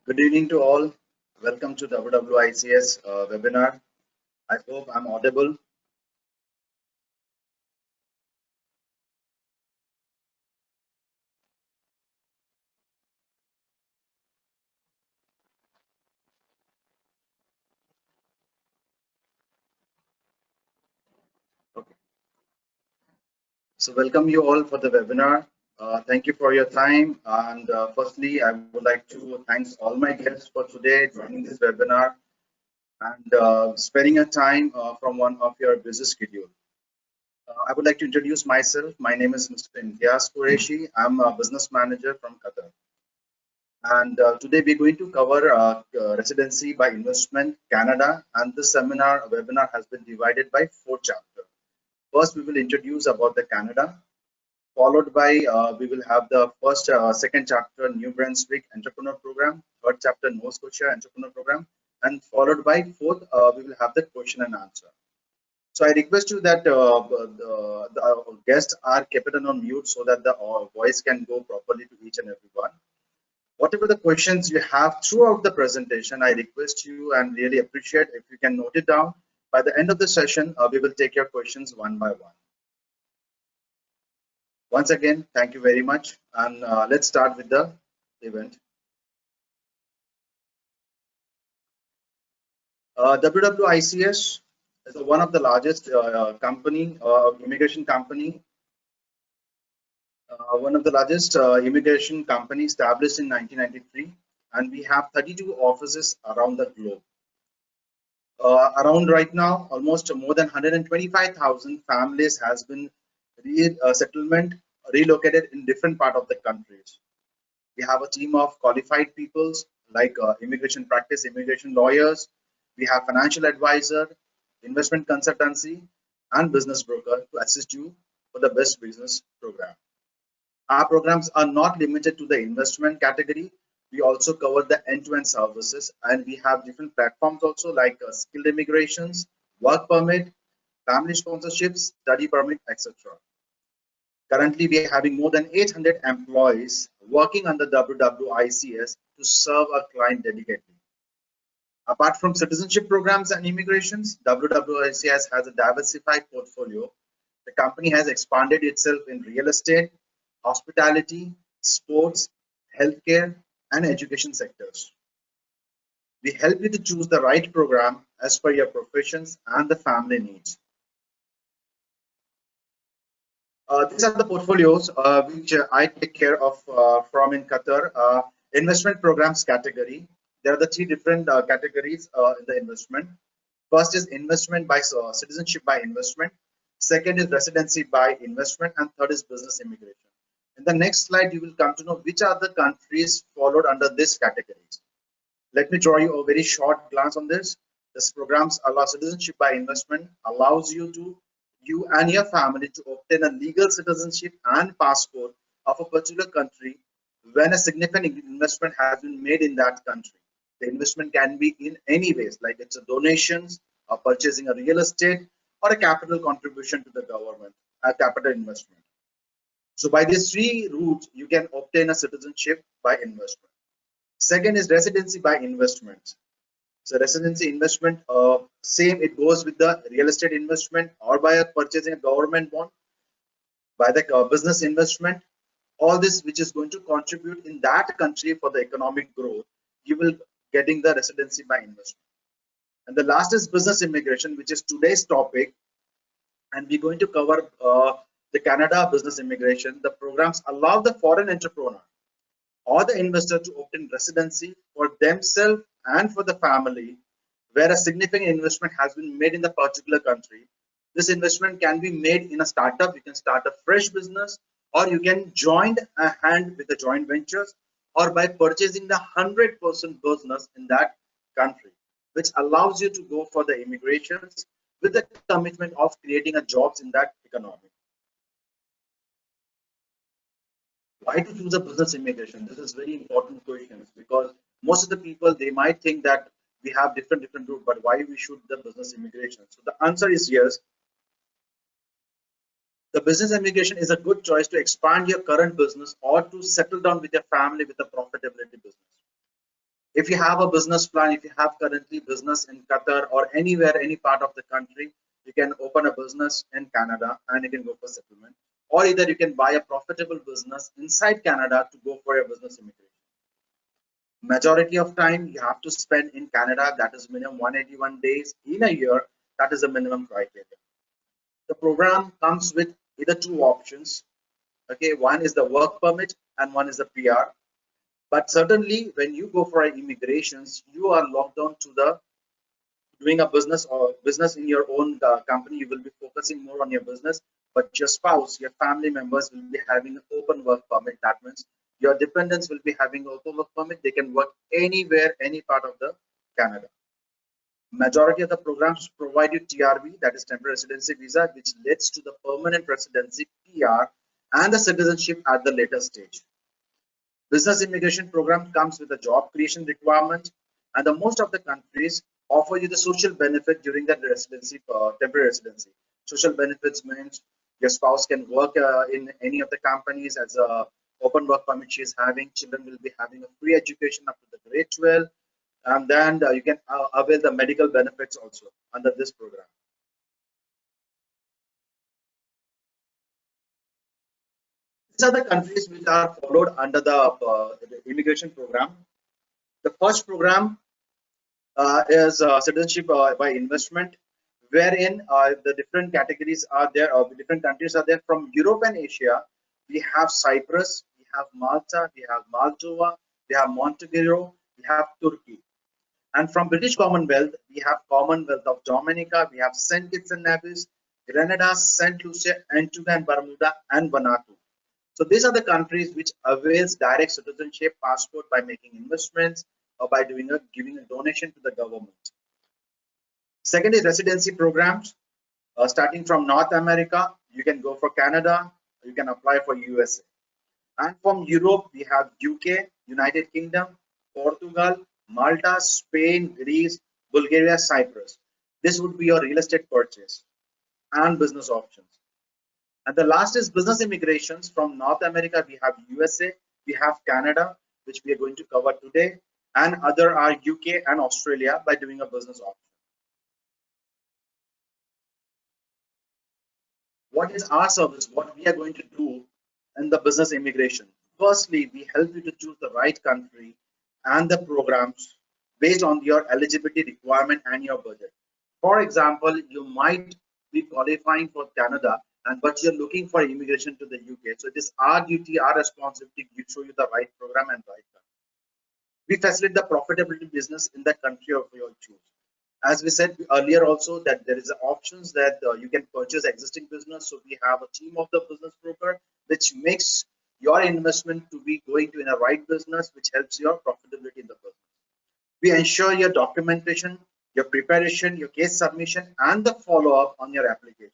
Good evening to all. Welcome to WWICS webinar. I hope I'm audible. Okay. So welcome you all for the webinar. Thank you for your time. And firstly, I would like to thank all my guests for today joining this webinar and sparing a time from one of your busy schedule. I would like to introduce myself. My name is Mr. Imtiaz Qureshi. I'm a business manager from Qatar. And today we're going to cover residency by investment Canada, and this webinar has been divided by 4 chapters. First, we will introduce about the Canada, followed by we will have the second chapter New Brunswick Entrepreneur Program, third chapter Nova Scotia Entrepreneur Program, and followed by fourth we will have the question and answer. So I request you that the guests are kept it on mute so that the voice can go properly to each and every one. Whatever the questions you have throughout the presentation, I request you and really appreciate if you can note it down. By the end of the session, we will take your questions one by one. Once again, thank you very much. And let's start with the event. WWICS is one of the largest immigration company established in 1993, and we have 32 offices around the globe. Around right now, almost more than 125,000 families has been relocated in different part of the countries. We have a team of qualified peoples like immigration practice, immigration lawyers. We have financial advisor, investment consultancy, and business broker to assist you for the best business program. Our programs are not limited to the investment category. We also cover the end-to-end services, and we have different platforms also like skilled immigrations, work permit, family sponsorships, study permit, etc. Currently, we are having more than 800 employees working under WWICS to serve our client dedicatedly. Apart from citizenship programs and immigrations, WWICS has a diversified portfolio. The company has expanded itself in real estate, hospitality, sports, healthcare, and education sectors. We help you to choose the right program as per your professions and the family needs. These are the portfolios which I take care of from in Qatar. Investment programs category. There are the 3 different categories in the investment. First is investment by citizenship by investment. Second is residency by investment, and third is business immigration. In the next slide, you will come to know which are the countries followed under these categories. Let me draw you a very short glance on this. This programs allow citizenship by investment, allows you and your family to obtain a legal citizenship and passport of a particular country when a significant investment has been made in that country. The investment can be in any ways, like it's a donations, or purchasing a real estate, or a capital contribution to the government, a capital investment. So by these 3 routes, you can obtain a citizenship by investment. Second is residency by investment. So residency investment, same, it goes with the real estate investment or by purchasing a government bond, by the business investment, all this which is going to contribute in that country for the economic growth, you will getting the residency by investment. And the last is business immigration, which is today's topic, and we're going to cover the Canada business immigration. The programs allow the foreign entrepreneur or the investor to obtain residency for themselves and for the family where a significant investment has been made in the particular country. This investment can be made in a startup. You can start a fresh business, or you can join a hand with the joint ventures, or by purchasing the 100% business in that country, which allows you to go for the immigrations with the commitment of creating a jobs in that economy. Why to choose a business immigration? This is very important question, because most of the people, they might think that we have different routes, but why we should the business immigration? So the answer is yes. The business immigration is a good choice to expand your current business or to settle down with your family with a profitability business. If you have a business plan, if you have currently business in Qatar or anywhere, any part of the country, you can open a business in Canada and you can go for settlement. Or either you can buy a profitable business inside Canada to go for your business immigration. Majority of time you have to spend in Canada, that is minimum 181 days in a year. That is the minimum criteria. The program comes with either two options. Okay, one is the work permit and one is the PR. But certainly when you go for immigrations, you are locked down to the doing a business or business in your own company. You will be focusing more on your business, but your spouse, your family members will be having an open work permit. That means your dependents will be having an open work permit. They can work anywhere, any part of the Canada. Majority of the programs provide you TRV, that is temporary residency visa, which leads to the permanent residency PR and the citizenship at the later stage. Business immigration program comes with a job creation requirement, and the most of the countries offer you the social benefit during that residency, temporary residency. Social benefits means your spouse can work in any of the companies as a open work permit she is having. Children will be having a free education up to the grade 12, and then you can avail the medical benefits also under this program. These are the countries which are followed under the immigration program. The first program is citizenship by investment, wherein the different categories are there, or the different countries are there. From Europe and Asia, we have Cyprus, we have Malta, we have Moldova, we have Montenegro, we have Turkey. And from British Commonwealth, we have Commonwealth of Dominica, we have St. Kitts and Nevis, Grenada, St. Lucia, Antigua and Bermuda, and Vanuatu. So these are the countries which avails direct citizenship passport by making investments or by giving a donation to the government. Second is residency programs. Starting from North America, you can go for Canada, you can apply for USA. And from Europe, we have UK, United Kingdom, Portugal, Malta, Spain, Greece, Bulgaria, Cyprus. This would be your real estate purchase and business options. And the last is business immigrations. From North America, we have USA, we have Canada, which we are going to cover today, and other are UK and Australia by doing a business option. What is our service? What we are going to do in the business immigration? Firstly, we help you to choose the right country and the programs based on your eligibility requirement and your budget. For example, you might be qualifying for Canada, but you're looking for immigration to the UK. So it is our duty, our responsibility to show you the right program and right country. We facilitate the profitability business in the country of your choice. As we said earlier also, that there is options that you can purchase existing business. So we have a team of the business broker, which makes your investment to be going to in a right business, which helps your profitability in the business. We ensure your documentation, your preparation, your case submission, and the follow-up on your application.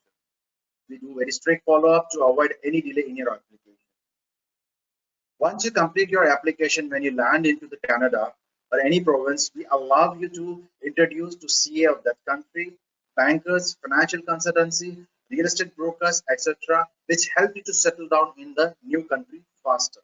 We do very strict follow-up to avoid any delay in your application. Once you complete your application, when you land into the Canada or any province, we allow you to introduce to CA of that country, bankers, financial consultancy, real estate brokers, etc., which help you to settle down in the new country faster.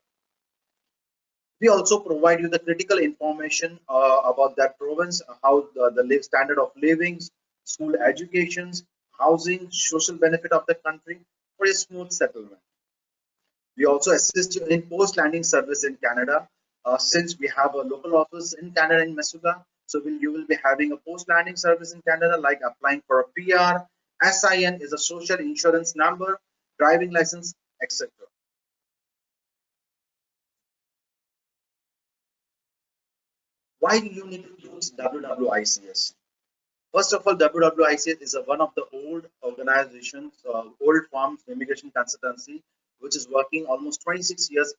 We also provide you the critical information about that province, how the standard of living, school educations, housing, social benefit of the country for a smooth settlement. We also assist you in post-landing service in Canada. Since we have a local office in Canada in Muscat, so you will be having a post-landing service in Canada, like applying for a PR, SIN is a social insurance number, driving license, etc. Why do you need to use WWICS? First of all, WWICS is one of the old organizations, old firms, immigration consultancy, which is working almost 26 years.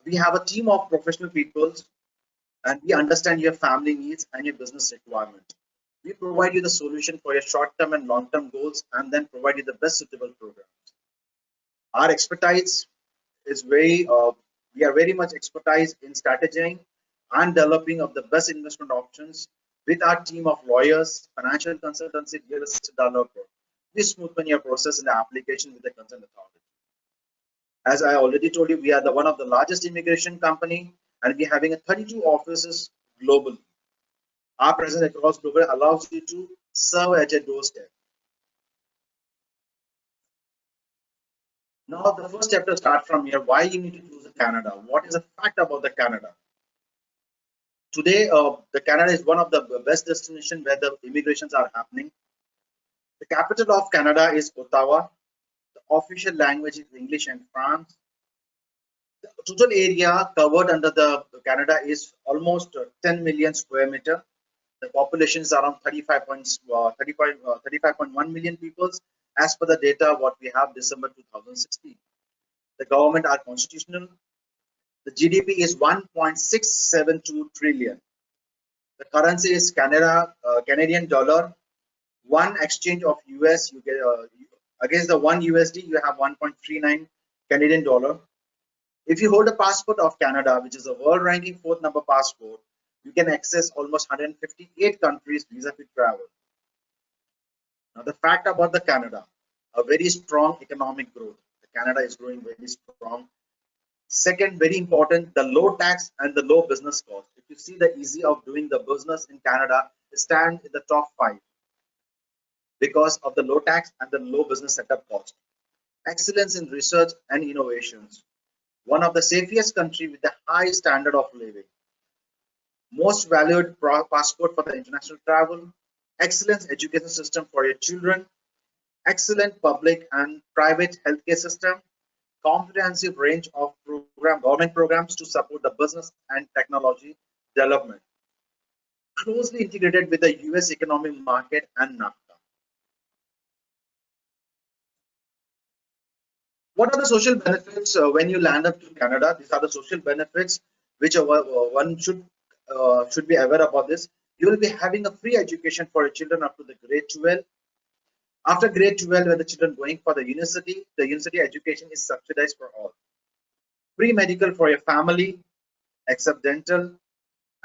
We have a team of professional people, and we understand your family needs and your business requirement. We provide you the solution for your short-term and long-term goals, and then provide you the best suitable programs. Our expertise is we are very much expertise in strategizing and developing of the best investment options with our team of lawyers, financial consultancy, real estate developer. We smoothen your process in the application with the concerned authority. As I already told you, we are one of the largest immigration company. and we're having 32 offices globally. Our presence across global allows you to serve at your doorstep. Now, the first chapter starts from here. Why you need to choose Canada? What is the fact about the Canada? Today, the Canada is one of the best destinations where the immigrations are happening. The capital of Canada is Ottawa. The official language is English and France. The total area covered under the Canada is almost 10 million square meter. The population is around 35.1 million people as per the data what we have December 2016. The government are constitutional. The GDP is 1.672 trillion. The currency is Canadian dollar. One exchange of US, you get against the one USD, you have 1.39 Canadian dollar. If you hold a passport of Canada, which is a world ranking 4th number passport, you can access almost 158 countries visa-free travel. Now, the fact about the Canada, a very strong economic growth. The Canada is growing very strong. Second, very important, the low tax and the low business cost. If you see the easy of doing the business in Canada, stand in the top 5 because of the low tax and the low business setup cost. Excellence in research and innovations. One of the safest country with the high standard of living. Most valued passport for the international travel. Excellent education system for your children. Excellent public and private healthcare system. Comprehensive range of government programs to support the business and technology development. Closely integrated with the US economic market and NAFTA. What are the social benefits when you land up to Canada? These are the social benefits which one should be aware about this. You will be having a free education for your children up to the grade 12. After grade 12, when the children going for the university education is subsidized for all. Free medical for your family, except dental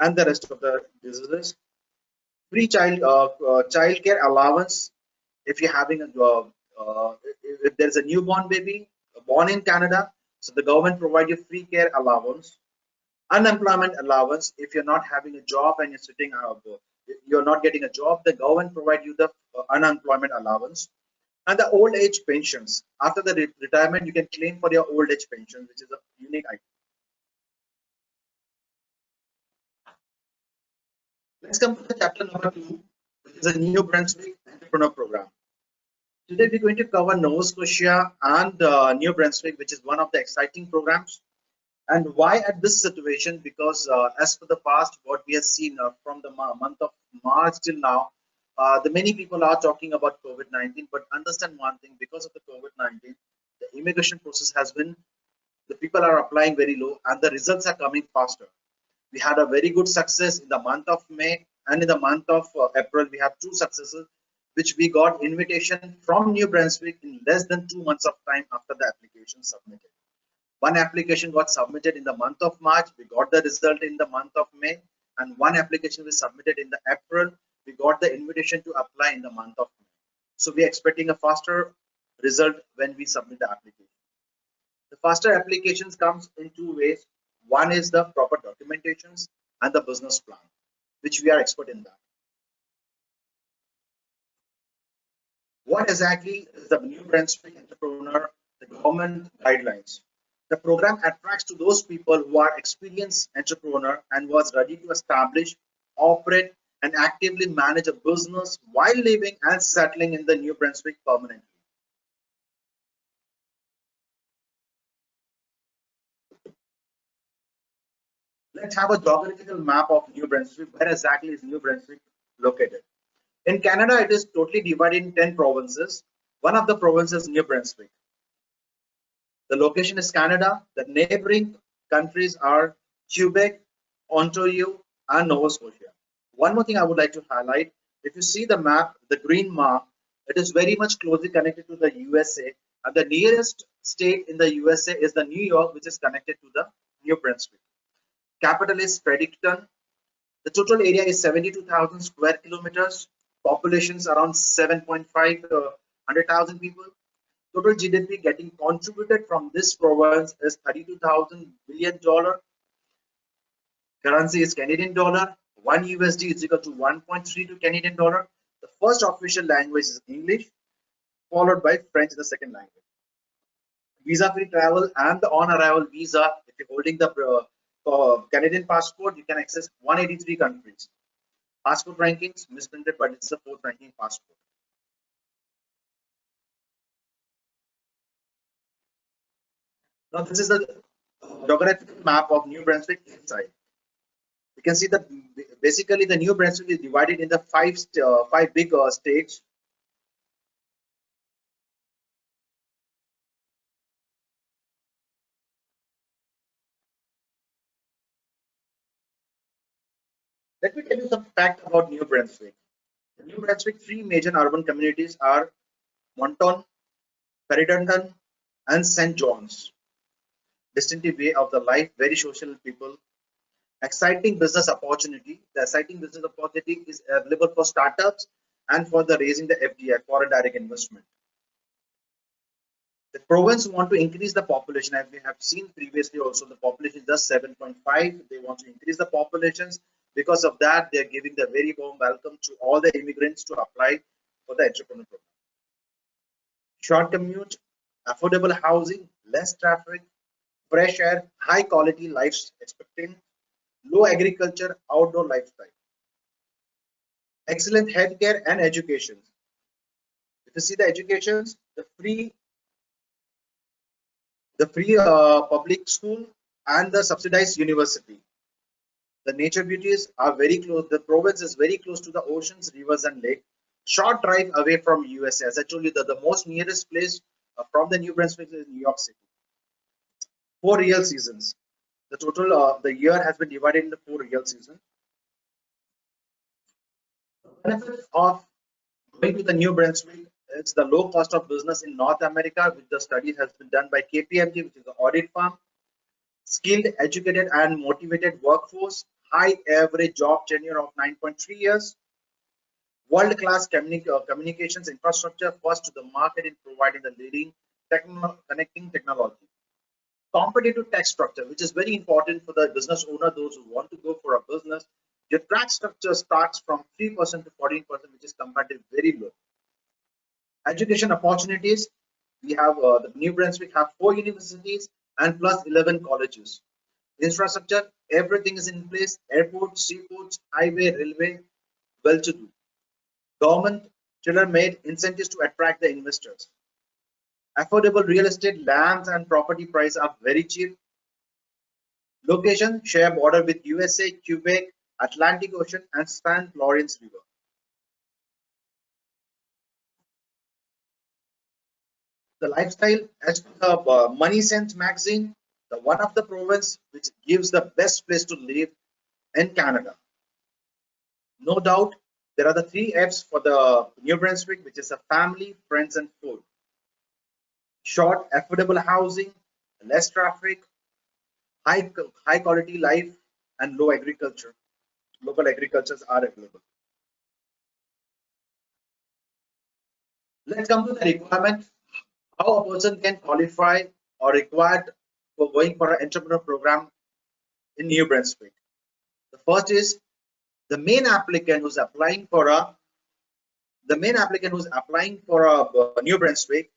and the rest of the diseases. Free child care allowance if you're having if there's a newborn baby born in Canada, so the government provide you free care allowance. Unemployment allowance if you're not having a job and you're not getting a job, the government provide you the unemployment allowance. And the old age pensions. After the retirement, you can claim for your old age pension, which is a unique item. Let's come to the chapter number 2, which is a New Brunswick Entrepreneur Program. Today we're going to cover Nova Scotia and New Brunswick, which is one of the exciting programs. And why at this situation? Because as for the past, what we have seen from the month of March till now, the many people are talking about COVID-19, but understand one thing, because of the COVID-19, the immigration process has been, the people are applying very low and the results are coming faster. We had a very good success in the month of May, and in the month of April, we have 2 successes, which we got invitation from New Brunswick in less than 2 months of time after the application submitted. One application got submitted in the month of March, we got the result in the month of May, and one application was submitted in the April, we got the invitation to apply in the month of May. So we are expecting a faster result when we submit the application. The faster applications comes in 2 ways. One is the proper documentations and the business plan, which we are expert in that. What exactly is the New Brunswick Entrepreneur, the government guidelines? The program attracts to those people who are experienced entrepreneur and was ready to establish, operate, and actively manage a business while living and settling in the New Brunswick permanently. Let's have a geographical map of New Brunswick. Where exactly is New Brunswick located? In Canada, it is totally divided in 10 provinces. One of the provinces is New Brunswick. The location is Canada. The neighboring countries are Quebec, Ontario, and Nova Scotia. One more thing I would like to highlight, if you see the map, the green mark, it is very much closely connected to the USA, and the nearest state in the USA is the New York, which is connected to the New Brunswick. Capital is Fredericton. The total area is 72,000 square kilometers. Populations around 7,500,000 people. Total GDP getting contributed from this province is $32,000 billion. Currency is Canadian dollar. 1 USD is equal to 1.32 Canadian dollar. The first official language is English, followed by French, the second language. Visa-free travel and the on-arrival visa. If you're holding the Canadian passport, you can access 183 countries. Passport rankings misprinted, but it's the fourth ranking passport. Now this is the geographical map of New Brunswick inside. You can see that basically the New Brunswick is divided into five big states. Let me tell you some fact about New Brunswick. The New Brunswick three major urban communities are Moncton, Ferrydenton, and St. John's. Distinctive way of the life, very social people. Exciting business opportunity. The exciting business opportunity is available for startups and for the raising the FDI, foreign direct investment. The province want to increase the population, as we have seen previously also, the population is just 7.5. They want to increase the populations. Because of that, they are giving the very warm welcome to all the immigrants to apply for the entrepreneur program. Short commute, affordable housing, less traffic, fresh air, high quality life expecting, low agriculture, outdoor lifestyle, excellent healthcare and education. If you see the educations, the free public school and the subsidized university. The nature beauties are very close. The province is very close to the oceans, rivers, and lakes. Short drive away from USA. As I told you, that the most nearest place from the New Brunswick is New York City. 4 real seasons. The total the year has been divided into 4 real seasons. The benefits of going to the New Brunswick is the low cost of business in North America, which the study has been done by KPMG, which is the audit firm. Skilled, educated, and motivated workforce. High average job tenure of 9.3 years. World-class communications infrastructure, first to the market in providing the leading connecting technology. Competitive tax structure, which is very important for the business owner, those who want to go for a business. Your tax structure starts from 3% to 14%, which is comparatively very low. Education opportunities, we have the New Brunswick have 4 universities and plus 11 colleges. Infrastructure, everything is in place. Airports, seaports, highway, railway, well to do. Government tailor-made incentives to attract the investors. Affordable real estate, lands and property prices are very cheap. Location, share border with USA, Quebec, Atlantic Ocean, and span Lawrence River. The lifestyle, as per the Money Sense magazine, the one of the province which gives the best place to live in Canada. No doubt, there are the 3 F's for the New Brunswick, which is a family, friends, and food. Short, affordable housing, less traffic, high quality life, and low agriculture. Local agricultures are available. Let's come to the requirement. How a person can qualify or required for going for an entrepreneur program in New Brunswick. The first is the main applicant who's applying for a New Brunswick.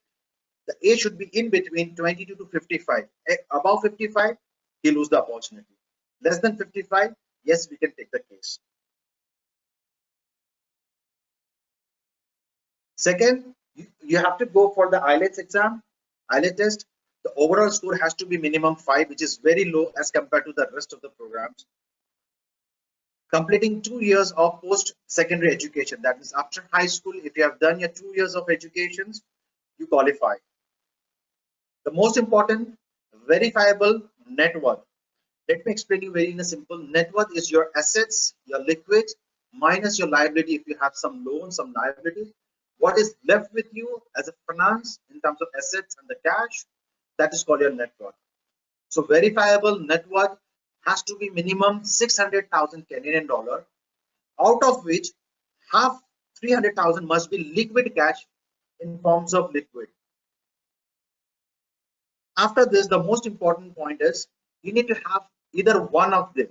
The age should be in between 22 to 55. Above 55, he lose the opportunity. Less than 55, yes, we can take the case. Second, you have to go for the IELTS exam, IELTS test. The overall score has to be minimum 5, which is very low as compared to the rest of the programs. Completing 2 years of post-secondary education. That means after high school, if you have done your 2 years of education, you qualify. The most important, verifiable net worth. Let me explain you very in a simple. Net worth is your assets, your liquid, minus your liability. If you have some loans, some liabilities, what is left with you as a finance in terms of assets and the cash, that is called your net worth. So verifiable net worth has to be minimum 600,000 Canadian dollar, out of which half 300,000 must be liquid cash in forms of liquid. After this, the most important point is you need to have either one of them.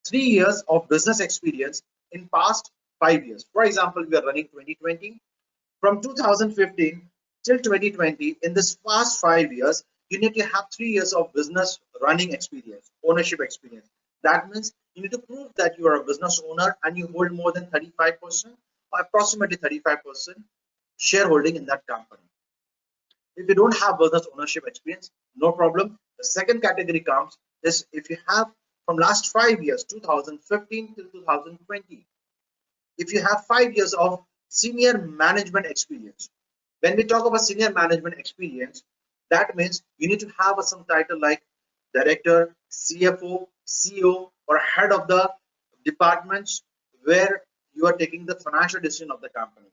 3 years of business experience in past 5 years. For example, we are running 2020. From 2015 till 2020, in this past 5 years, you need to have 3 years of business running experience, ownership experience. That means you need to prove that you are a business owner and you hold more than 35% or approximately 35% shareholding in that company. If you don't have business ownership experience, no problem. The second category comes is if you have from last 5 years, 2015 till 2020, if you have 5 years of senior management experience. When we talk about senior management experience, that means you need to have some title like director, CFO, CEO, or head of the departments where you are taking the financial decision of the company.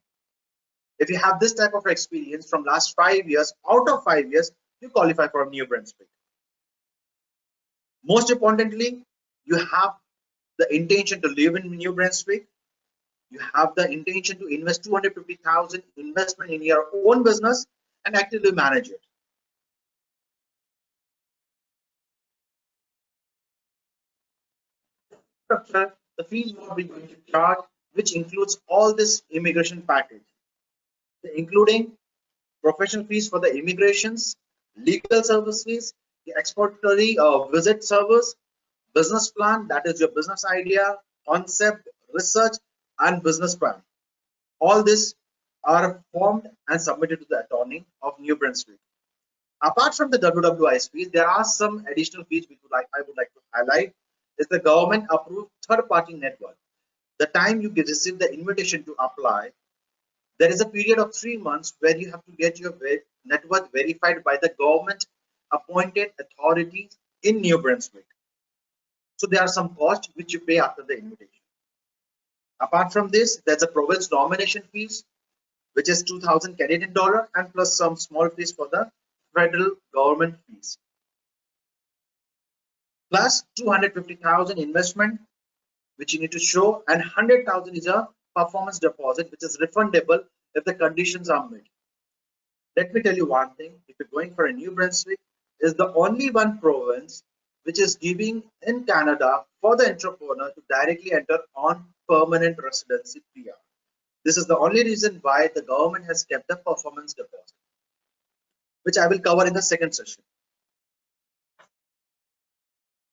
If you have this type of experience from last 5 years, out of 5 years, you qualify for New Brunswick. Most importantly, you have the intention to live in New Brunswick. You have the intention to invest 250,000 investment in your own business and actively manage it. Structure, the fees what we're going to charge, which includes all this immigration package, including professional fees for the immigrations, legal service fees, the exploratory visit service, business plan, that is your business idea, concept, research, and business plan. All this are formed and submitted to the attorney of New Brunswick. Apart from the WWICS fees, there are some additional fees which I would like to highlight. Is the government approved third-party network. The time you receive the invitation to apply, there is a period of 3 months where you have to get your network verified by the government appointed authorities in New Brunswick. So there are some costs which you pay after the invitation. Apart from this, there's a province nomination fees, which is 2,000 Canadian dollar, and plus some small fees for the federal government fees. Plus 250,000 investment, which you need to show, and 100,000 is a performance deposit, which is refundable if the conditions are met. Let me tell you one thing: if you're going for a New Brunswick, is the only one province which is giving in Canada for the entrepreneur to directly enter on permanent residency PR. This is the only reason why the government has kept the performance deposit, which I will cover in the second session.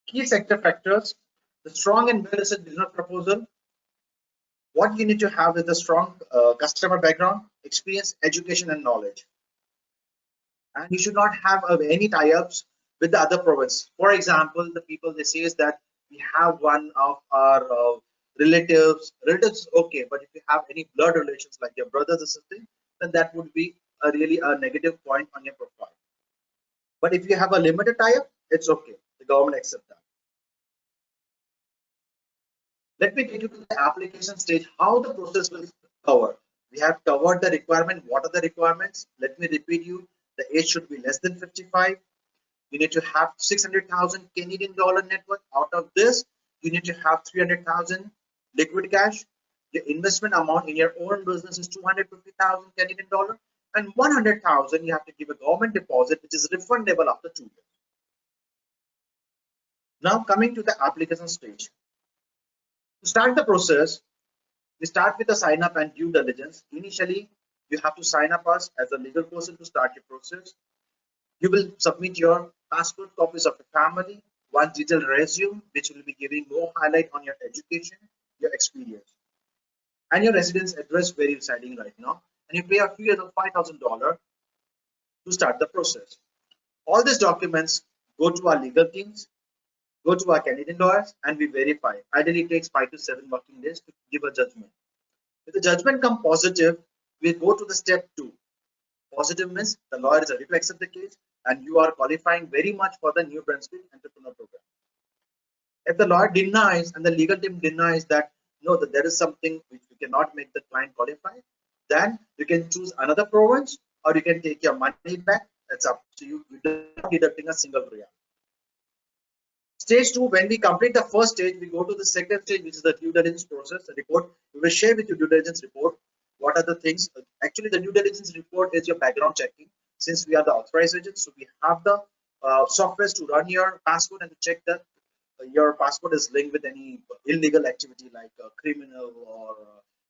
Key sector factors: the strong and well-researched business proposal. What you need to have is a strong customer background, experience, education, and knowledge. And you should not have any tie-ups with the other province. For example, the people they say is that we have one of our relatives okay, but if you have any blood relations like your brothers or something, then that would be really a negative point on your profile. But if you have a limited tie-up, it's okay. The government accepts that. Let me take you to the application stage, how the process will cover. We have covered the requirement. What are the requirements? Let me repeat you. The age should be less than 55. You need to have 600,000 Canadian dollar net worth. Out of this, you need to have 300,000 liquid cash. The investment amount in your own business is 250,000 Canadian dollar, and 100,000 you have to give a government deposit, which is refundable after 2 years. Now coming to the application stage. To start the process, we start with the sign up and due diligence. Initially, you have to sign up as a legal person to start your process. You will submit your passport, copies of your family, one detailed resume, which will be giving more highlight on your education, your experience, and your residence address where you're residing right now. And you pay a fee of $5,000 to start the process. All these documents go to our legal teams, go to our Canadian lawyers, and we verify. Ideally, it takes 5 to 7 working days to give a judgment. If the judgment comes positive, we go to the step 2. Positive means the lawyer is ready to accept the case and you are qualifying very much for the New Brunswick Entrepreneur Program. If the lawyer denies and the legal team denies that no, that there is something which we cannot make the client qualify, then you can choose another province or you can take your money back. It's up to you. You're not deducting a single real. Stage 2, when we complete the first stage, we go to the second stage, which is the due diligence process, the report. We will share with you due diligence report. What are the things? Actually, the due diligence report is your background checking. Since we are the authorized agent, so we have the software to run your passport and to check the your passport is linked with any illegal activity like criminal or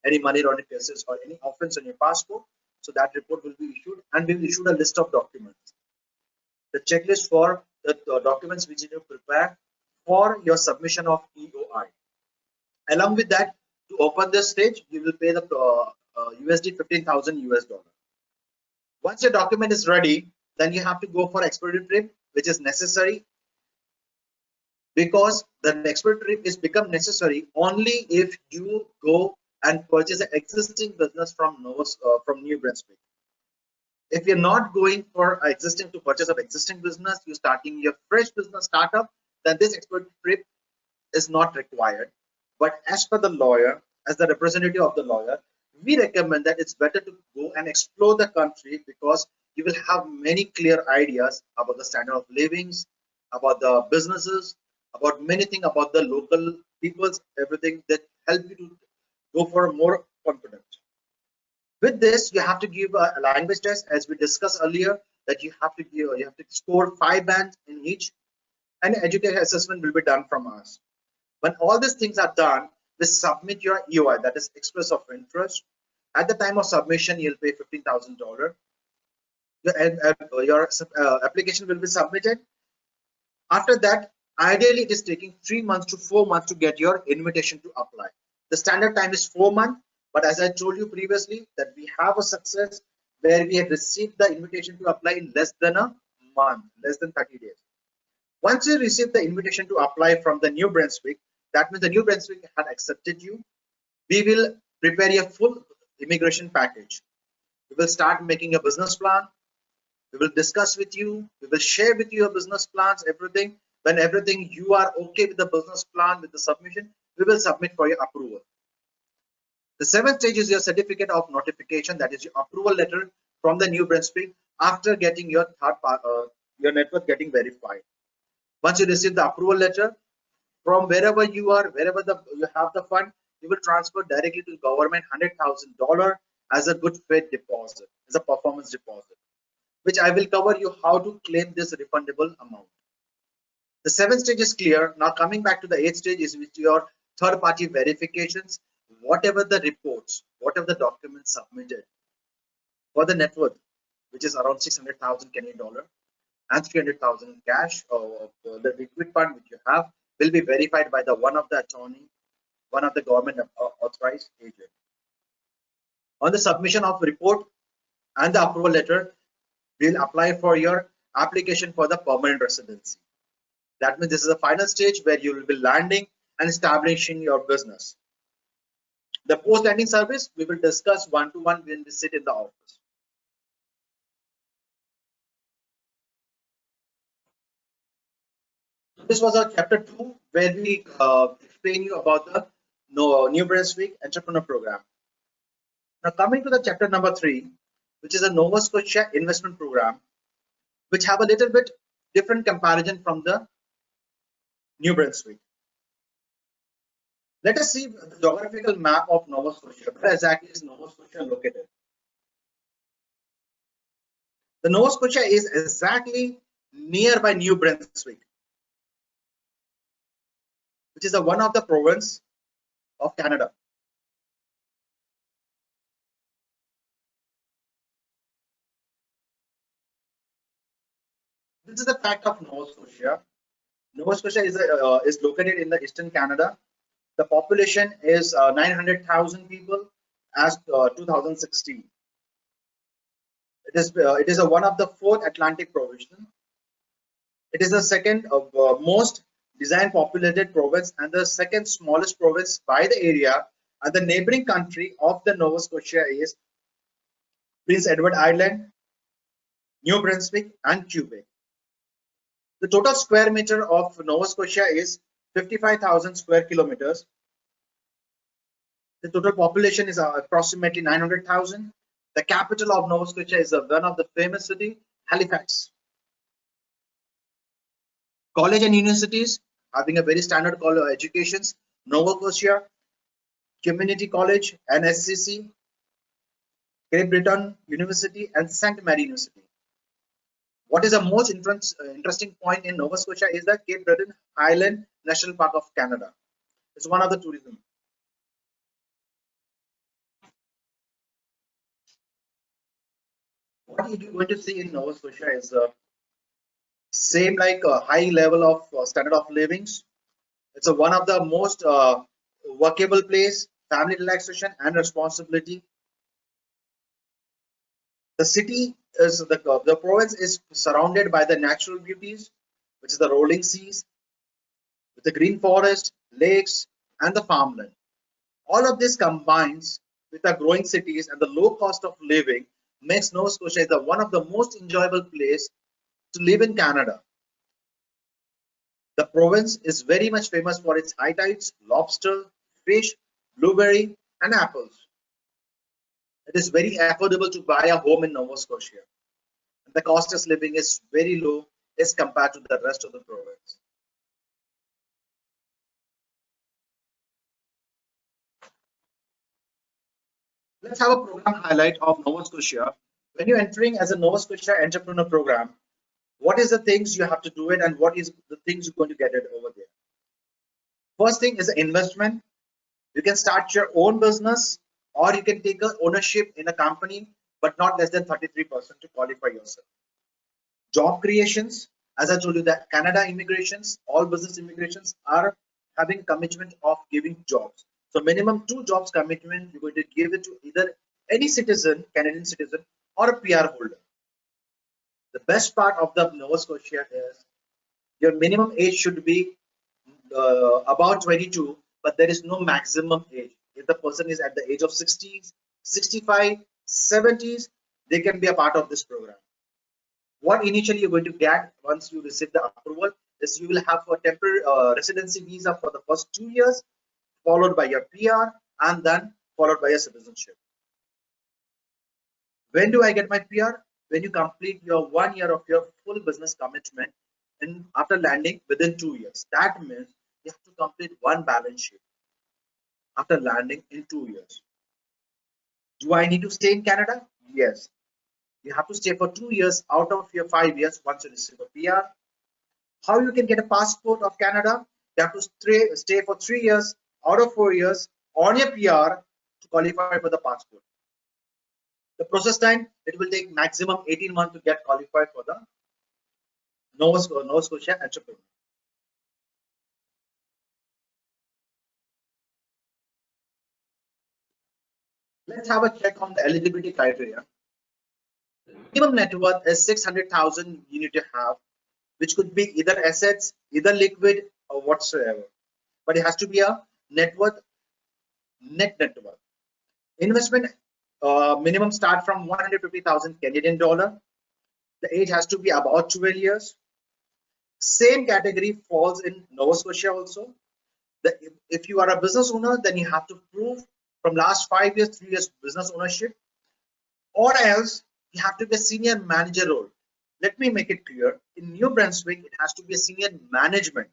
any money laundering cases or any offense on your passport, so that report will be issued, and we will issue a list of documents, the checklist for the documents which you need to prepare for your submission of EOI. Along with that, to open this stage, you will pay the USD 15,000 US dollar. Once your document is ready, then you have to go for expedited trip, which is necessary, because the expedited trip is become necessary only if you go and purchase an existing business from New Brunswick. If you're not going for existing to purchase of existing business, you're starting your fresh business startup, then this expedited trip is not required. But as per the lawyer, as the representative of the lawyer, we recommend that it's better to go and explore the country, because you will have many clear ideas about the standard of livings, about the businesses, about many things about the local peoples, everything that help you to go for more confidence. With this, you have to give a language test, as we discussed earlier, that you have to score 5 bands in each, and education assessment will be done from us. When all these things are done, we submit your EOI, that is express of interest. At the time of submission, you'll pay $15,000. Your application will be submitted. After that, ideally, it is taking 3 months to 4 months to get your invitation to apply. The standard time is 4 months, but as I told you previously, that we have a success where we have received the invitation to apply in less than a month, less than 30 days. Once you receive the invitation to apply from the New Brunswick, that means the New Brunswick had accepted you. We will prepare a full immigration package. We will start making a business plan. We will discuss with you. We will share with you your business plans, everything. When everything you are okay with the business plan, with the submission, we will submit for your approval. The 7th stage is your certificate of notification, that is your approval letter from the New Brunswick after getting your your network getting verified. Once you receive the approval letter, from wherever you are, wherever you have the fund, you will transfer directly to the government $100,000 as a good faith deposit, as a performance deposit, which I will cover you how to claim this refundable amount. The 7th stage is clear. Now coming back to the 8th stage is with your third-party verifications. Whatever the reports, whatever the documents submitted for the net worth, which is around 600,000 Canadian dollar and 300,000 cash, or the liquid fund which you have, will be verified by one of the attorney, one of the government authorized agent. On the submission of report and the approval letter, we will apply for your application for the permanent residency. That means this is the final stage where you will be landing and establishing your business. The post-landing service, we will discuss one-to-one when we sit in the office. This was our chapter 2, where we explain you about the New Brunswick Entrepreneur Program. Now coming to the chapter number 3, which is a Nova Scotia Investment Program, which have a little bit different comparison from the New Brunswick. Let us see the geographical map of Nova Scotia. Where exactly is Nova Scotia located? The Nova Scotia is exactly nearby New Brunswick, which is one of the province of Canada. This is the fact of Nova Scotia. Nova Scotia is located in the eastern Canada. The population is 900,000 people as 2016. It is one of the 4th Atlantic province. It is the second most design populated province and the second smallest province by the area. And the neighboring country of the Nova Scotia is Prince Edward Island, New Brunswick, and QUEIT. The total square meter of Nova Scotia is 55,000 square kilometers. The total population is approximately 900,000. The capital of Nova Scotia is one of the famous city, Halifax. College and universities having a very standard educations: Nova Scotia Community College, NSCC, Cape Breton University, and St. Mary University. What is the most interesting point in Nova Scotia is the Cape Breton Highland National Park of Canada. It's one of the tourism. What you're going to see in Nova Scotia is same like a high level of standard of livings. It's one of the most workable place, family relaxation and responsibility. The city is the province is surrounded by the natural beauties, which is the rolling seas, with the green forest, lakes, and the farmland. All of this combines with the growing cities and the low cost of living makes Nova Scotia the one of the most enjoyable place to live in Canada. The province is very much famous for its high tides, lobster, fish, blueberry, and apples. It is very affordable to buy a home in Nova Scotia. And the cost of living is very low as compared to the rest of the province. Let's have a program highlight of Nova Scotia. When you're entering as a Nova Scotia entrepreneur program, what is the things you have to do it and what is the things you're going to get it over there? First thing is investment. You can start your own business or you can take a ownership in a company, but not less than 33% to qualify yourself. Job creations, as I told you that Canada immigrations, all business immigrations are having commitment of giving jobs. So minimum 2 jobs commitment, you're going to give it to either any citizen, Canadian citizen, or a PR holder. The best part of the Nova Scotia is your minimum age should be about 22, but there is no maximum age. If the person is at the age of 60s, 65, 70s, they can be a part of this program. What initially you're going to get once you receive the approval is you will have a temporary residency visa for the first 2 years, followed by your PR, and then followed by your citizenship. When do I get my PR? When you complete your 1 year of your full business commitment and after landing within 2 years. That means you have to complete one balance sheet after landing in 2 years. Do I need to stay in Canada? Yes. You have to stay for 2 years out of your 5 years once you receive a PR. How you can get a passport of Canada? You have to stay for 3 years out of 4 years on your PR to qualify for the passport. The process time, it will take maximum 18 months to get qualified for the Nova Scotia entrepreneur. Let's have a check on the eligibility criteria. Minimum net worth is 600,000 you need to have, which could be either assets, either liquid or whatsoever. But it has to be a net worth, net worth. Investment minimum start from 150,000 Canadian dollar. The age has to be about 12 years. Same category falls in Nova Scotia also. If you are a business owner, then you have to prove from last 5 years, 3 years business ownership, or else you have to be a senior manager role. Let me make it clear. In New Brunswick, it has to be a senior management.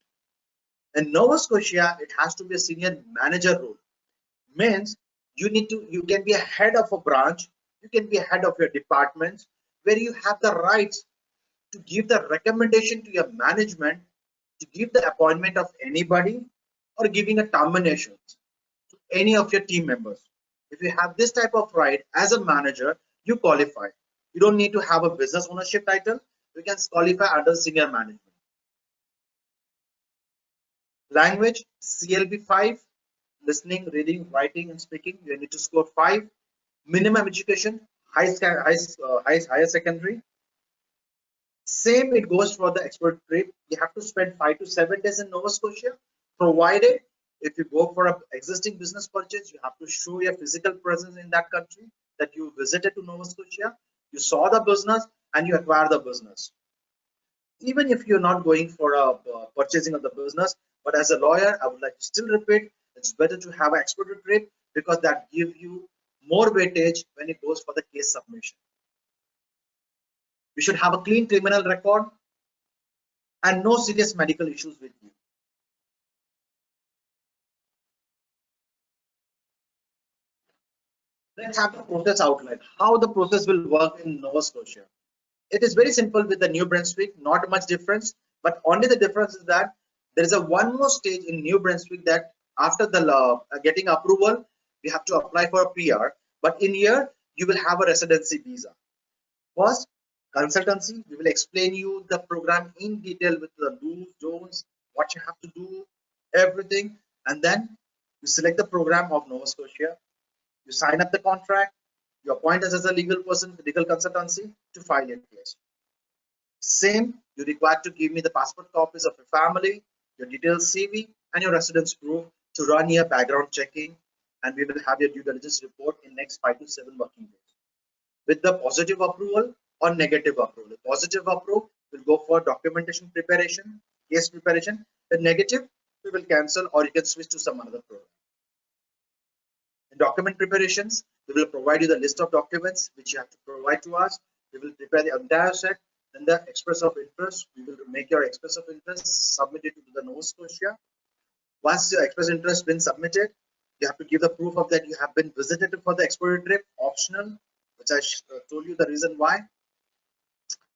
In Nova Scotia, it has to be a senior manager role. Means you can be a head of a branch, you can be a head of your departments, where you have the rights to give the recommendation to your management, to give the appointment of anybody, or giving a termination to any of your team members. If you have this type of right as a manager, you qualify. You don't need to have a business ownership title. You can qualify under senior management. Language, CLB 5, listening, reading, writing, and speaking. You need to score 5. Minimum education, higher secondary. Same it goes for the expert trip. You have to spend 5 to 7 days in Nova Scotia, provided if you go for an existing business purchase, you have to show your physical presence in that country, that you visited to Nova Scotia, you saw the business, and you acquire the business. Even if you're not going for a purchasing of the business, but as a lawyer, I would like to still repeat, it's better to have an expert trip because that gives you more weightage when it goes for the case submission. You should have a clean criminal record and no serious medical issues with you. Let's have the process outline. How the process will work in Nova Scotia. It is very simple with the New Brunswick, not much difference, but only the difference is that there is a one more stage in New Brunswick that after the getting approval, we have to apply for a PR. But in here, you will have a residency visa. First, consultancy, we will explain you the program in detail with the do's, don'ts, what you have to do, everything. And then you select the program of Nova Scotia, you sign up the contract, you appoint us as a legal person, legal consultancy to file your case. Same, you require to give me the passport copies of your family, your detailed CV, and your residence proof to run your background checking, and we will have your due diligence report in next 5 to 7 working days. With the positive approval or negative approval. The positive approval will go for documentation preparation, case preparation. The negative, we will cancel or you can switch to some other program. In document preparations, we will provide you the list of documents which you have to provide to us. We will prepare the entire set. Then the express of interest, we will make your express of interest, submit it to the Nova Scotia. Once your express interest been submitted, you have to give the proof of that you have been visited for the exploratory trip, optional, which I told you the reason why.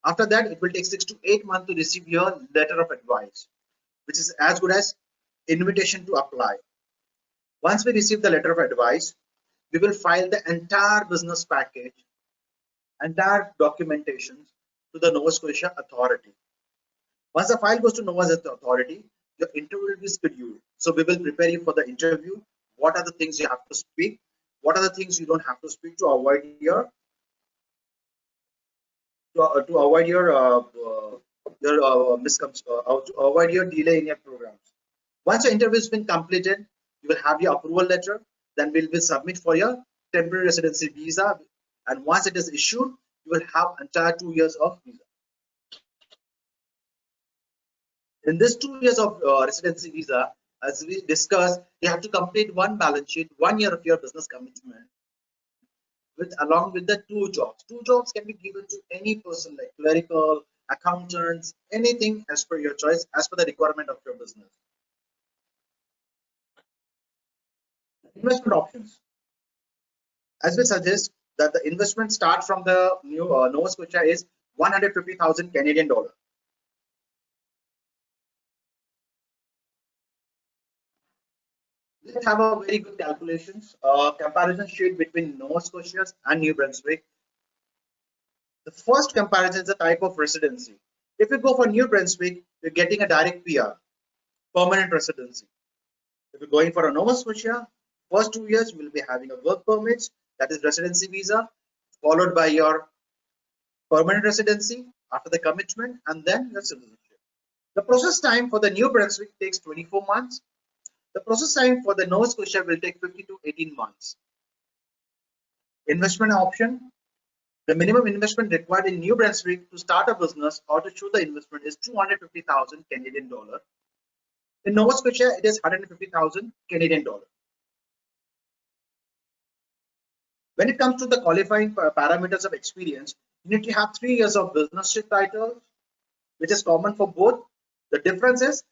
After that, it will take 6 to 8 months to receive your letter of advice, which is as good as invitation to apply. Once we receive the letter of advice, we will file the entire business package, entire documentation to the Nova Scotia authority. Once the file goes to Nova Scotia authority, your interview will be scheduled. So we will prepare you for the interview. What are the things you have to speak? What are the things you don't have to speak to avoid your to avoid your to avoid your delay in your programs. Once your interview has been completed, you will have your approval letter. Then we will submit for your temporary residency visa. And once it is issued, you will have entire 2 years of visa. In this 2 years of residency visa, as we discussed, you have to complete one balance sheet, 1 year of your business commitment, with along with the 2 jobs. 2 jobs can be given to any person like clerical, accountants, anything as per your choice, as per the requirement of your business. Investment options. As we suggest that the investment start from the new Nova Scotia is 150,000 Canadian dollar. Let's have a very good calculations, comparison sheet between Nova Scotia and New Brunswick. The first comparison is the type of residency. If you go for New Brunswick, you're getting a direct PR, permanent residency. If you're going for a Nova Scotia, first 2 years you will be having a work permit, that is residency visa, followed by your permanent residency after the commitment, and then your citizenship. The process time for the New Brunswick takes 24 months. The process time for the Nova Scotia will take 50 to 18 months. Investment option. The minimum investment required in New Brunswick to start a business or to show the investment is 250,000 Canadian dollar. In Nova Scotia, it is 150,000 Canadian dollar. When it comes to the qualifying parameters of experience, you need to have 3 years of businessship title, which is common for both. The difference is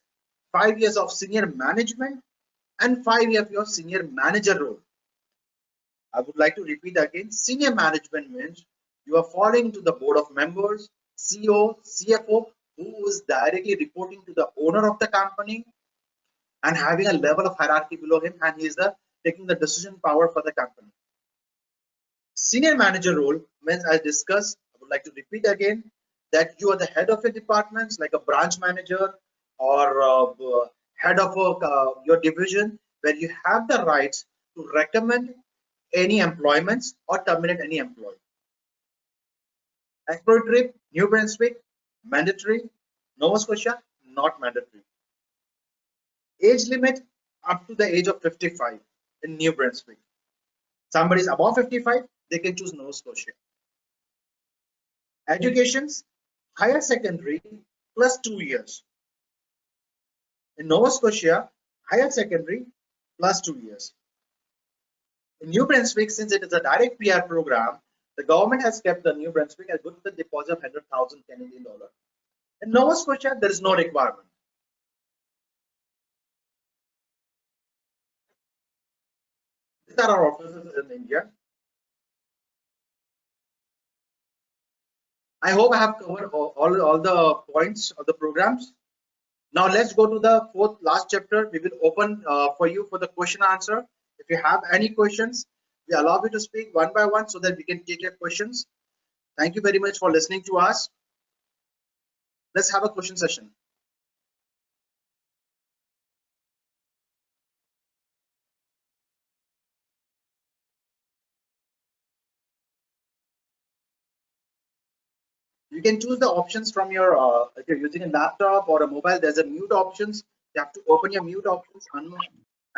5 years of senior management and 5 years of your senior manager role. I would like to repeat again, senior management means you are falling to the board of members, CEO, CFO, who is directly reporting to the owner of the company and having a level of hierarchy below him, and he is taking the decision power for the company. Senior manager role means, as discussed, I would like to repeat again, that you are the head of your departments, like a branch manager or head of your division, where you have the rights to recommend any employments or terminate any employee. Exploratory trip, New Brunswick, mandatory. Nova Scotia, not mandatory. Age limit up to the age of 55 in New Brunswick. Somebody is above 55, they can choose Nova Scotia. Educations, higher secondary plus 2 years. In Nova Scotia, higher secondary plus 2 years. In New Brunswick, since it is a direct PR program, the government has kept the New Brunswick as good with a deposit of 100,000 Canadian dollar. In Nova Scotia, there is no requirement. These are our offices in India. I hope I have covered all the points of the programs. Now let's go to the fourth last chapter. We will open for you for the question answer. If you have any questions, we allow you to speak one by one so that we can take your questions. Thank you very much for listening to us. Let's have a question session. You can choose the options from your, if you're using a laptop or a mobile, there's a mute options. You have to open your mute options and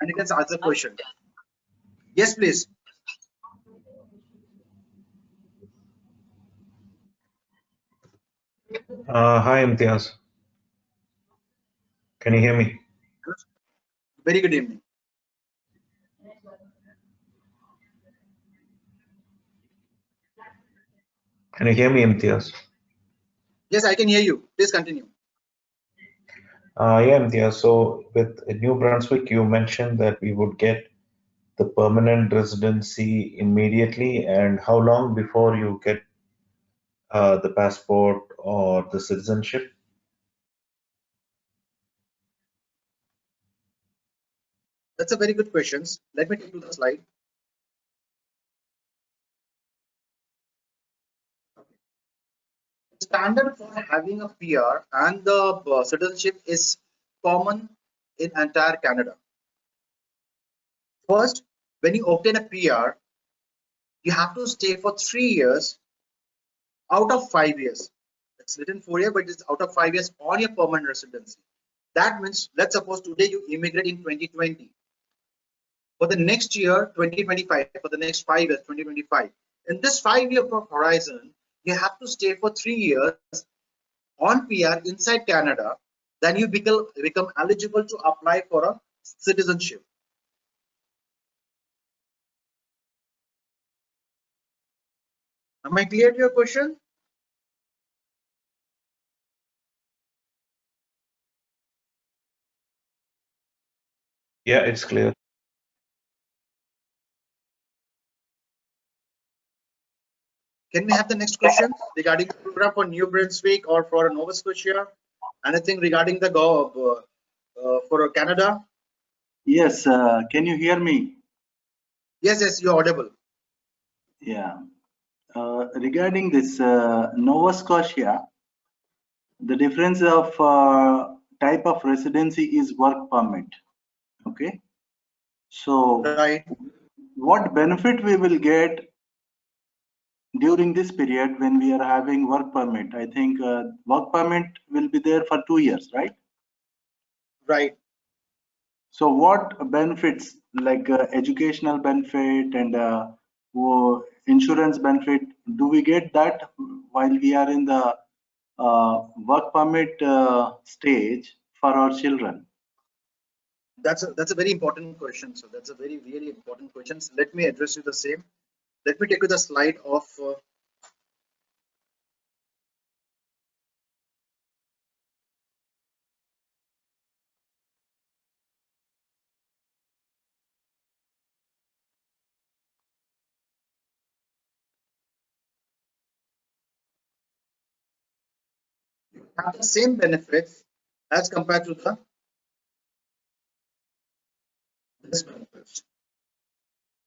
you can answer the question. Yes, please. Hi, Imtiaz. Can you hear me? Very good evening. Can you hear me, Imtiaz? Yes, I can hear you. Please continue. Yeah, Imtiaz. So with New Brunswick, you mentioned that we would get the permanent residency immediately, and how long before you get the passport or the citizenship? That's a very good question. Let me take you to the slide. The standard for having a PR and the citizenship is common in entire Canada. First, when you obtain a PR, you have to stay for 3 years out of 5 years. It's written 4 years, but it's out of 5 years on your permanent residency. That means, let's suppose today you immigrate in 2020. For the next year, 2025, for the next 5 years, 2025. In this 5-year horizon, you have to stay for 3 years on PR inside Canada. Then you become eligible to apply for a citizenship. Am I clear to your question? Yeah, it's clear. Can we have the next question regarding the program for New Brunswick or for Nova Scotia? Anything regarding the for Canada? Yes, can you hear me? Yes, you're audible. Yeah. Regarding this Nova Scotia, the difference of type of residency is work permit. Okay. So, right. What benefit we will get during this period when we are having work permit? I think work permit will be there for 2 years, right? Right. So what benefits like educational benefit and insurance benefit do we get that while we are in the work permit stage for our children? That's a very important question. So that's a really important question. So let me address you the same. Let me take you the slide of have the same benefits as compared to the this benefits.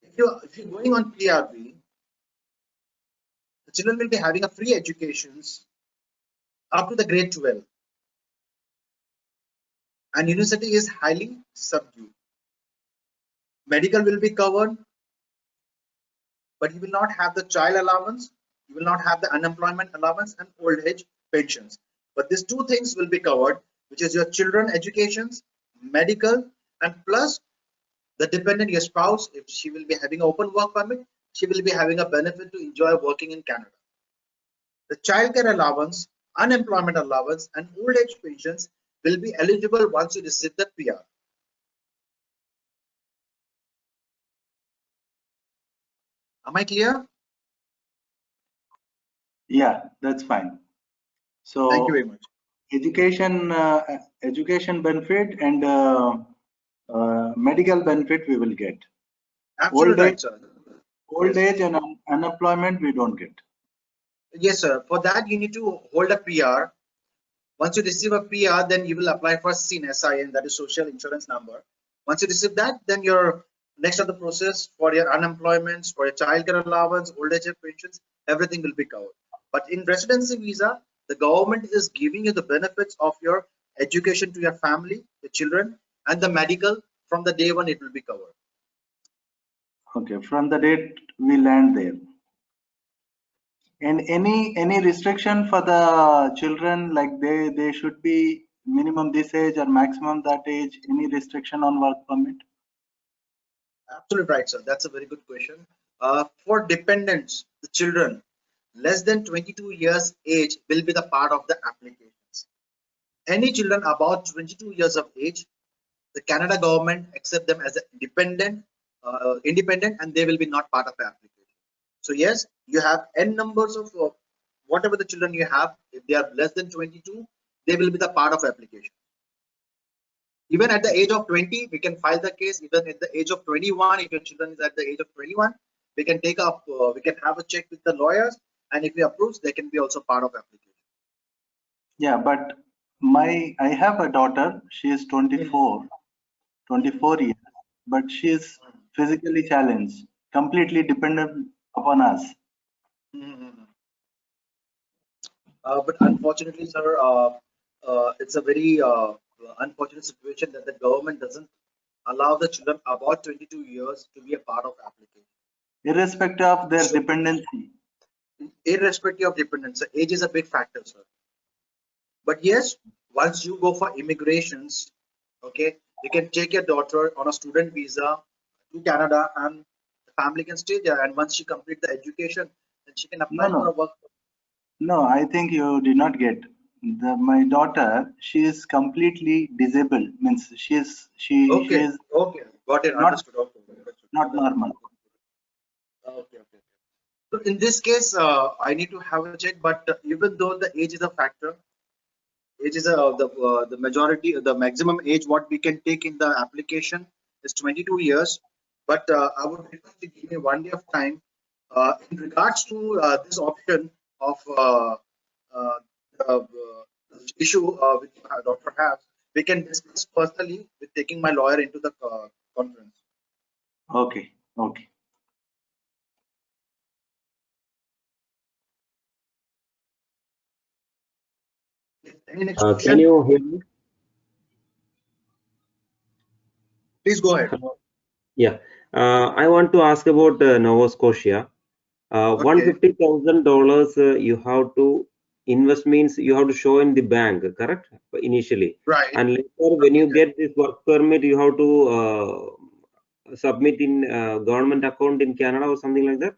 If you're going on PRB, the children will be having a free educations up to the grade 12, and university is highly subdued. Medical will be covered, but you will not have the child allowance, you will not have the unemployment allowance and old age pensions. But these two things will be covered, which is your children educations, medical, and plus the dependent, your spouse, if she will be having an open work permit, she will be having a benefit to enjoy working in Canada. The childcare allowance, unemployment allowance, and old age pensions will be eligible once you receive the PR. Am I clear? Yeah, that's fine. So thank you very much. Education benefit and medical benefit we will get. Absolutely right, sir. Old age and unemployment we don't get. Yes, sir. For that, you need to hold a PR. Once you receive a PR, then you will apply for SIN, that is Social Insurance Number. Once you receive that, then your next of the process for your unemployments, for your childcare allowance, old age pensions, everything will be covered. But in residency visa, the government is giving you the benefits of your education to your family, your children, and the medical from the day one it will be covered. Okay, from the date we land there. And any restriction for the children, like they should be minimum this age or maximum that age? Any restriction on work permit? Absolutely right, sir. That's a very good question. For dependents, the children less than 22 years age will be the part of the applications. Any children about 22 years of age, the Canada government accept them as a independent, and they will be not part of the application. So yes, you have n numbers of whatever the children you have. If they are less than 22, they will be the part of application. Even at the age of 20, we can file the case. Even at the age of 21, if your children is at the age of 21, we can take up, we can have a check with the lawyers, and if he approves, they can be also part of application. Yeah, but I have a daughter. She is 24 years, but she is physically challenged, completely dependent upon us. But unfortunately, sir, it's a very unfortunate situation that the government doesn't allow the children about 22 years to be a part of application. Irrespective of their dependency. Irrespective of dependence, age is a big factor, sir. But yes, once you go for immigrations, okay, you can take your daughter on a student visa to Canada, and the family can stay there. And once she complete the education, then she can apply for a work. No, I think you did not get. My daughter, she is completely disabled. Means she is Okay, got it. Not, Understood. Okay, not normal. Okay. So in this case, I need to have a check. But even though the age is a factor, age is the majority, the maximum age what we can take in the application is 22 years. But I would request you to give me 1 day of time in regards to this option of uh, issue which our doctor has. We can discuss personally with taking my lawyer into the conference. Okay. Any next question? Can you hear me? Please go ahead. Yeah. I want to ask about Nova Scotia. $150,000 you have to invest, means you have to show in the bank, correct? Initially. Right. And later, when you get this work permit, you have to submit in government account in Canada or something like that?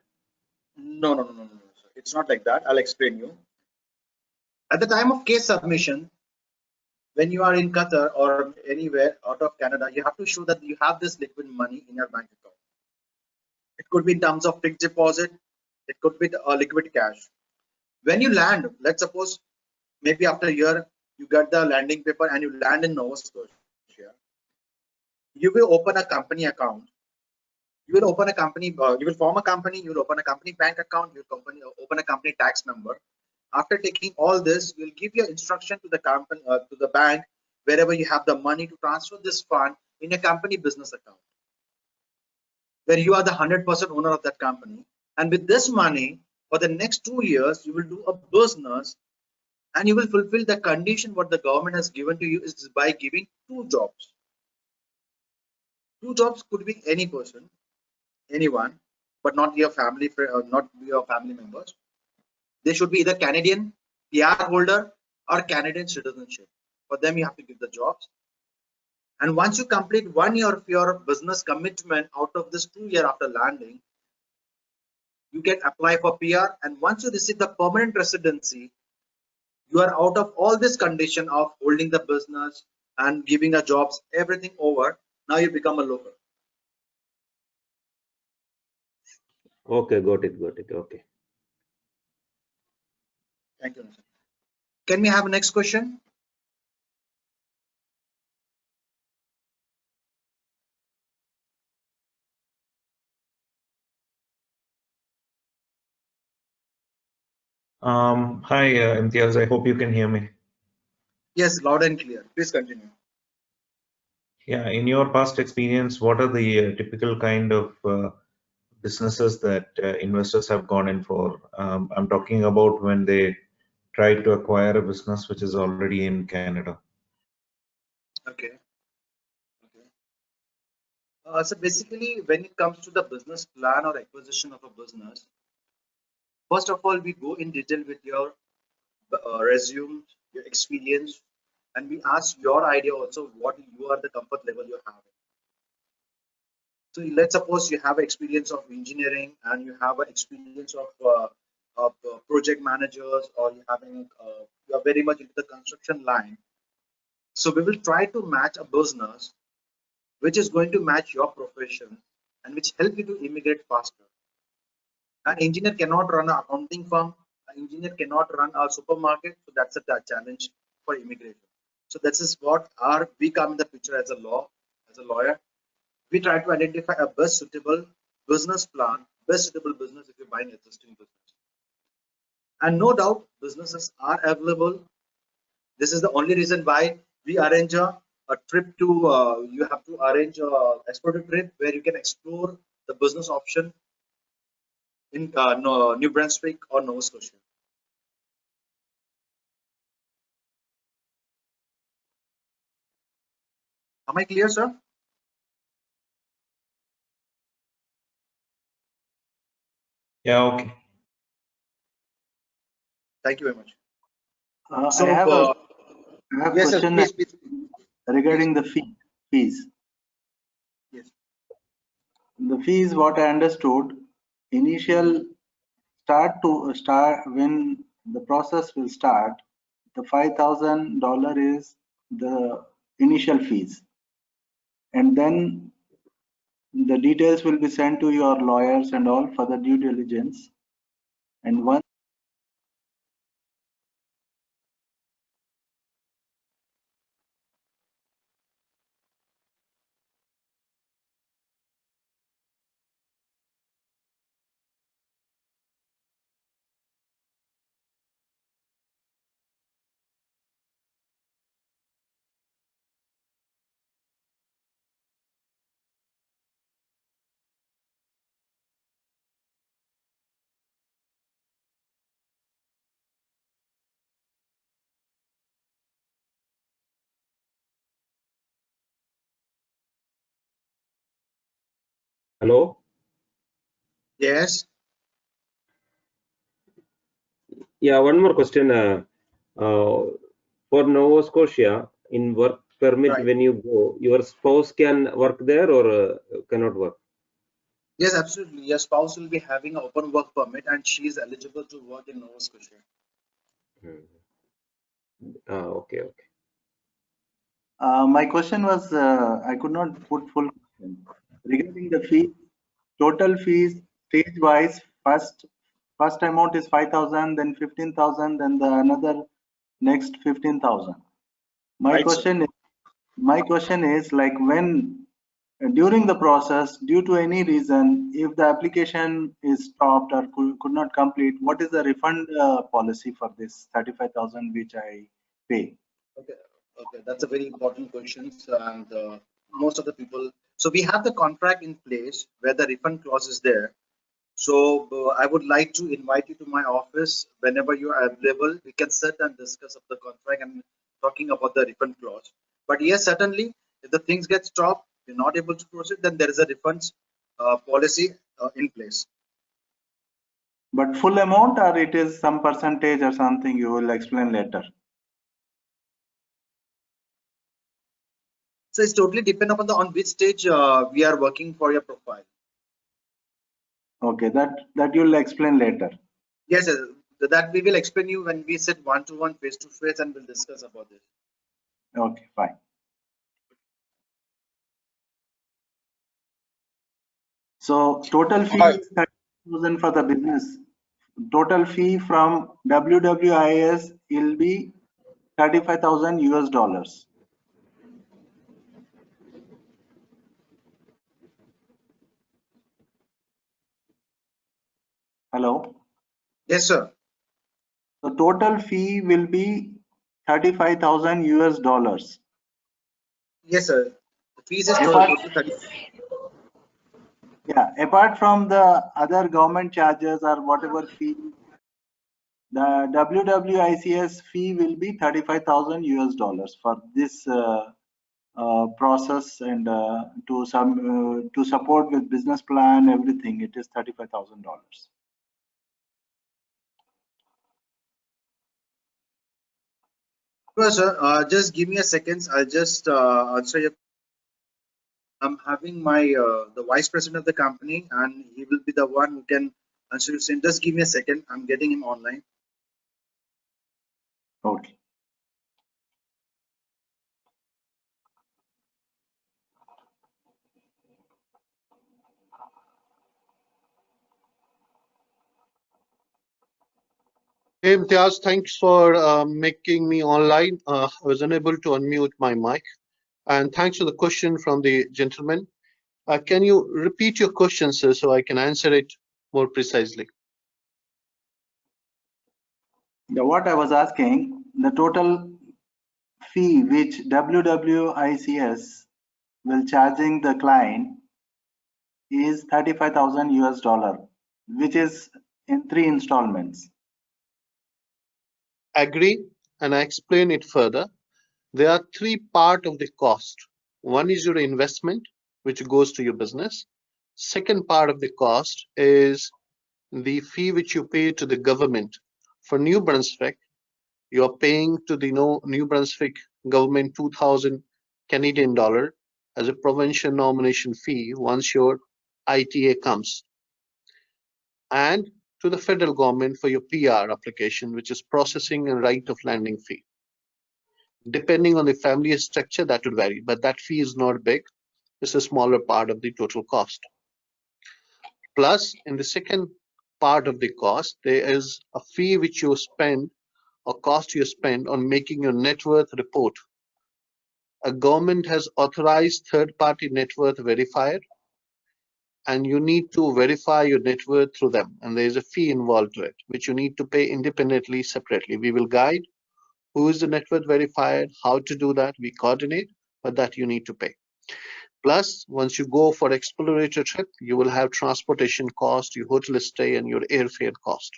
No. It's not like that. I'll explain you. At the time of case submission, when you are in Qatar or anywhere out of Canada, you have to show that you have this liquid money in your bank account. It could be in terms of fixed deposit. It could be liquid cash. When you land, let's suppose maybe after a year, you get the landing paper and you land in Nova Scotia. You will open a company account. You will open a company, you will form a company, you will open a company bank account, you will open a company tax number. After taking all this, you'll give your instruction to the company, to the bank, wherever you have the money to transfer this fund in a company business account, where you are the 100% owner of that company. And with this money, for the next 2 years, you will do a business and you will fulfill the condition what the government has given to you is by giving 2 jobs. 2 jobs could be any person, anyone, but not your family, not your family members. They should be either Canadian PR holder or Canadian citizenship. For them, you have to give the jobs. And once you complete 1 year of your business commitment out of this 2 year after landing, you can apply for PR. And once you receive the permanent residency, you are out of all this condition of holding the business and giving a jobs, everything over. Now you become a local. Okay, got it. Okay. Thank you. Can we have a next question? Hi, Imtiaz. I hope you can hear me. Yes, loud and clear. Please continue. Yeah, in your past experience, what are the typical kind of businesses that investors have gone in for? I'm talking about when they try to acquire a business which is already in Canada. Okay. Okay. So basically, when it comes to the business plan or acquisition of a business, first of all, we go in detail with your resume, your experience, and we ask your idea also what you are the comfort level you have. So let's suppose you have experience of engineering and you have an experience of project managers, or you are very much into the construction line. So we will try to match a business which is going to match your profession and which help you to immigrate faster. An engineer cannot run an accounting firm. An engineer cannot run a supermarket. So that's a challenge for immigration. So this is what we come in the picture as a lawyer. We try to identify a best suitable business plan, best suitable business if you buy an existing business. And no doubt, businesses are available. This is the only reason why we arrange a trip to, you have to arrange a exploratory trip where you can explore the business option in New Brunswick or Nova Scotia. Am I clear, sir? Yeah, okay. Thank you very much. I have a yes, sir, question please. regarding the fees. Yes. The fees, what I understood, initial start when the process will start, the $5,000 is the initial fees, and then the details will be sent to your lawyers and all for the due diligence. And once Hello? Yes. Yeah, one more question. For Nova Scotia, in work permit, Right. when you go, your spouse can work there or cannot work? Yes, absolutely. Your spouse will be having an open work permit and she is eligible to work in Nova Scotia. Okay. my question was, I could not put full question regarding the fee. Total fees stage wise, first amount is 5,000, then 15,000, then the another next 15,000. My Right, question is like when during the process, due to any reason, if the application is stopped or could not complete, what is the refund policy for this 35,000 which I pay? Okay, that's a very important question, and most of the people. So we have the contract in place where the refund clause is there. So I would like to invite you to my office whenever you are available. We can sit and discuss of the contract and talking about the refund clause. But yes, certainly, if the things get stopped, you're not able to proceed, then there is a refunds policy in place. But full amount, or it is some percentage or something you will explain later? So it's totally depend upon on which stage we are working for your profile. Okay, that you'll explain later. Yes, that we will explain you when we sit one-to-one, face-to-face, and we'll discuss about this. Okay, fine. So total fee is 30,000 for the business. Total fee from WWIS will be 35,000 US dollars. Hello. Yes, sir. So total fee will be 35,000 US dollars. Yes, sir. The fees is Apart, total 30. yeah, apart from the other government charges or whatever fee, the WWICS fee will be 35,000 US dollars for this process, and to support with business plan, everything. It is $35,000. Sure, sir. Just give me a second. I'll just answer your. I'm having my the vice president of the company, and he will be the one who can answer your question. Just give me a second. I'm getting him online. Okay. Hey, Imtiaz, thanks for making me online. I was unable to unmute my mic. And thanks for the question from the gentleman. Can you repeat your question, sir, so I can answer it more precisely? Yeah, what I was asking, the total fee which WWICS will charging the client is 35,000 US dollar, which is in 3 installments. Agree, and I explain it further. There are 3 parts of the cost. One is your investment, which goes to your business. Second part of the cost is the fee which you pay to the government. For New Brunswick, you are paying to the New Brunswick government 2,000 Canadian dollar as a provincial nomination fee once your ITA comes, and to the federal government for your PR application, which is processing and right of landing fee. Depending on the family structure, that would vary, but that fee is not big. It's a smaller part of the total cost. Plus, in the second part of the cost, there is a fee which you spend or cost you spend on making your net worth report. A government has authorized third-party net worth verifier, and you need to verify your net worth through them. And there is a fee involved to it, which you need to pay independently, separately. We will guide who is the net worth verifier, how to do that, we coordinate, but that you need to pay. Plus, once you go for exploratory trip, you will have transportation cost, your hotel stay, and your airfare cost.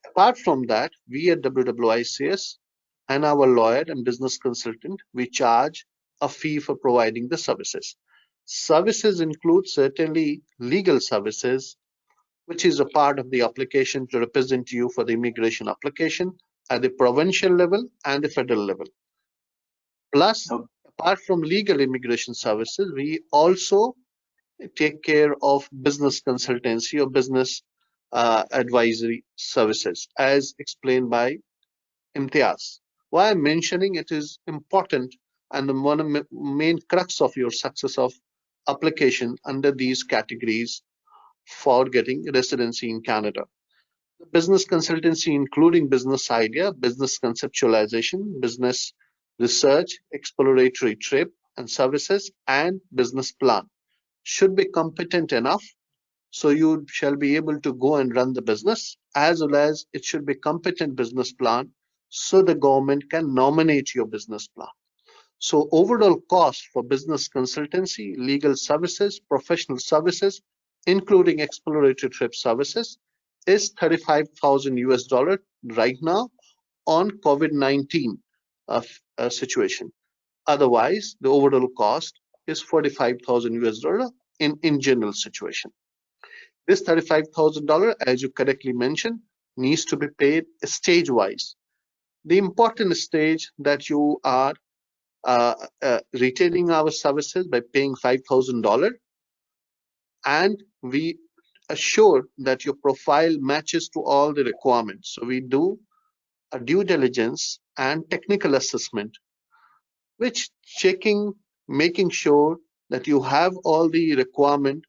Apart from that, we at WWICS and our lawyer and business consultant, we charge a fee for providing the services. Services include certainly legal services, which is a part of the application to represent you for the immigration application at the provincial level and the federal level. Plus, apart from legal immigration services, we also take care of business consultancy or business advisory services, as explained by Imtiaz. Why I'm mentioning it is important and the one main crux of your success of application under these categories for getting residency in Canada. The business consultancy, including business idea, business conceptualization, business research, exploratory trip and services, and business plan, should be competent enough so you shall be able to go and run the business, as well as it should be competent business plan so the government can nominate your business plan. So overall cost for business consultancy, legal services, professional services, including exploratory trip services, is 35,000 US dollar right now on COVID-19 situation. Otherwise, the overall cost is 45,000 US dollar in general situation. This $35,000, as you correctly mentioned, needs to be paid stage-wise. The important stage that you are retaining our services by paying $5,000, and we assure that your profile matches to all the requirements. So we do a due diligence and technical assessment, which making sure that you have all the requirement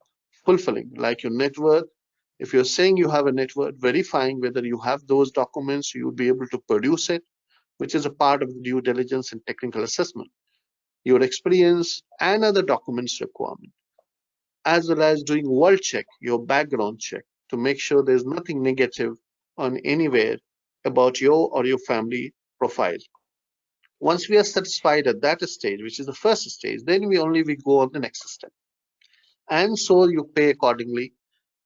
fulfilling, like your net worth. If you're saying you have a net worth, verifying whether you have those documents, you will be able to produce it, which is a part of the due diligence and technical assessment. Your experience and other documents requirement, as well as doing world check, your background check, to make sure there's nothing negative on anywhere about your or your family profile. Once we are satisfied at that stage, which is the first stage, then we go on the next step. And so you pay accordingly,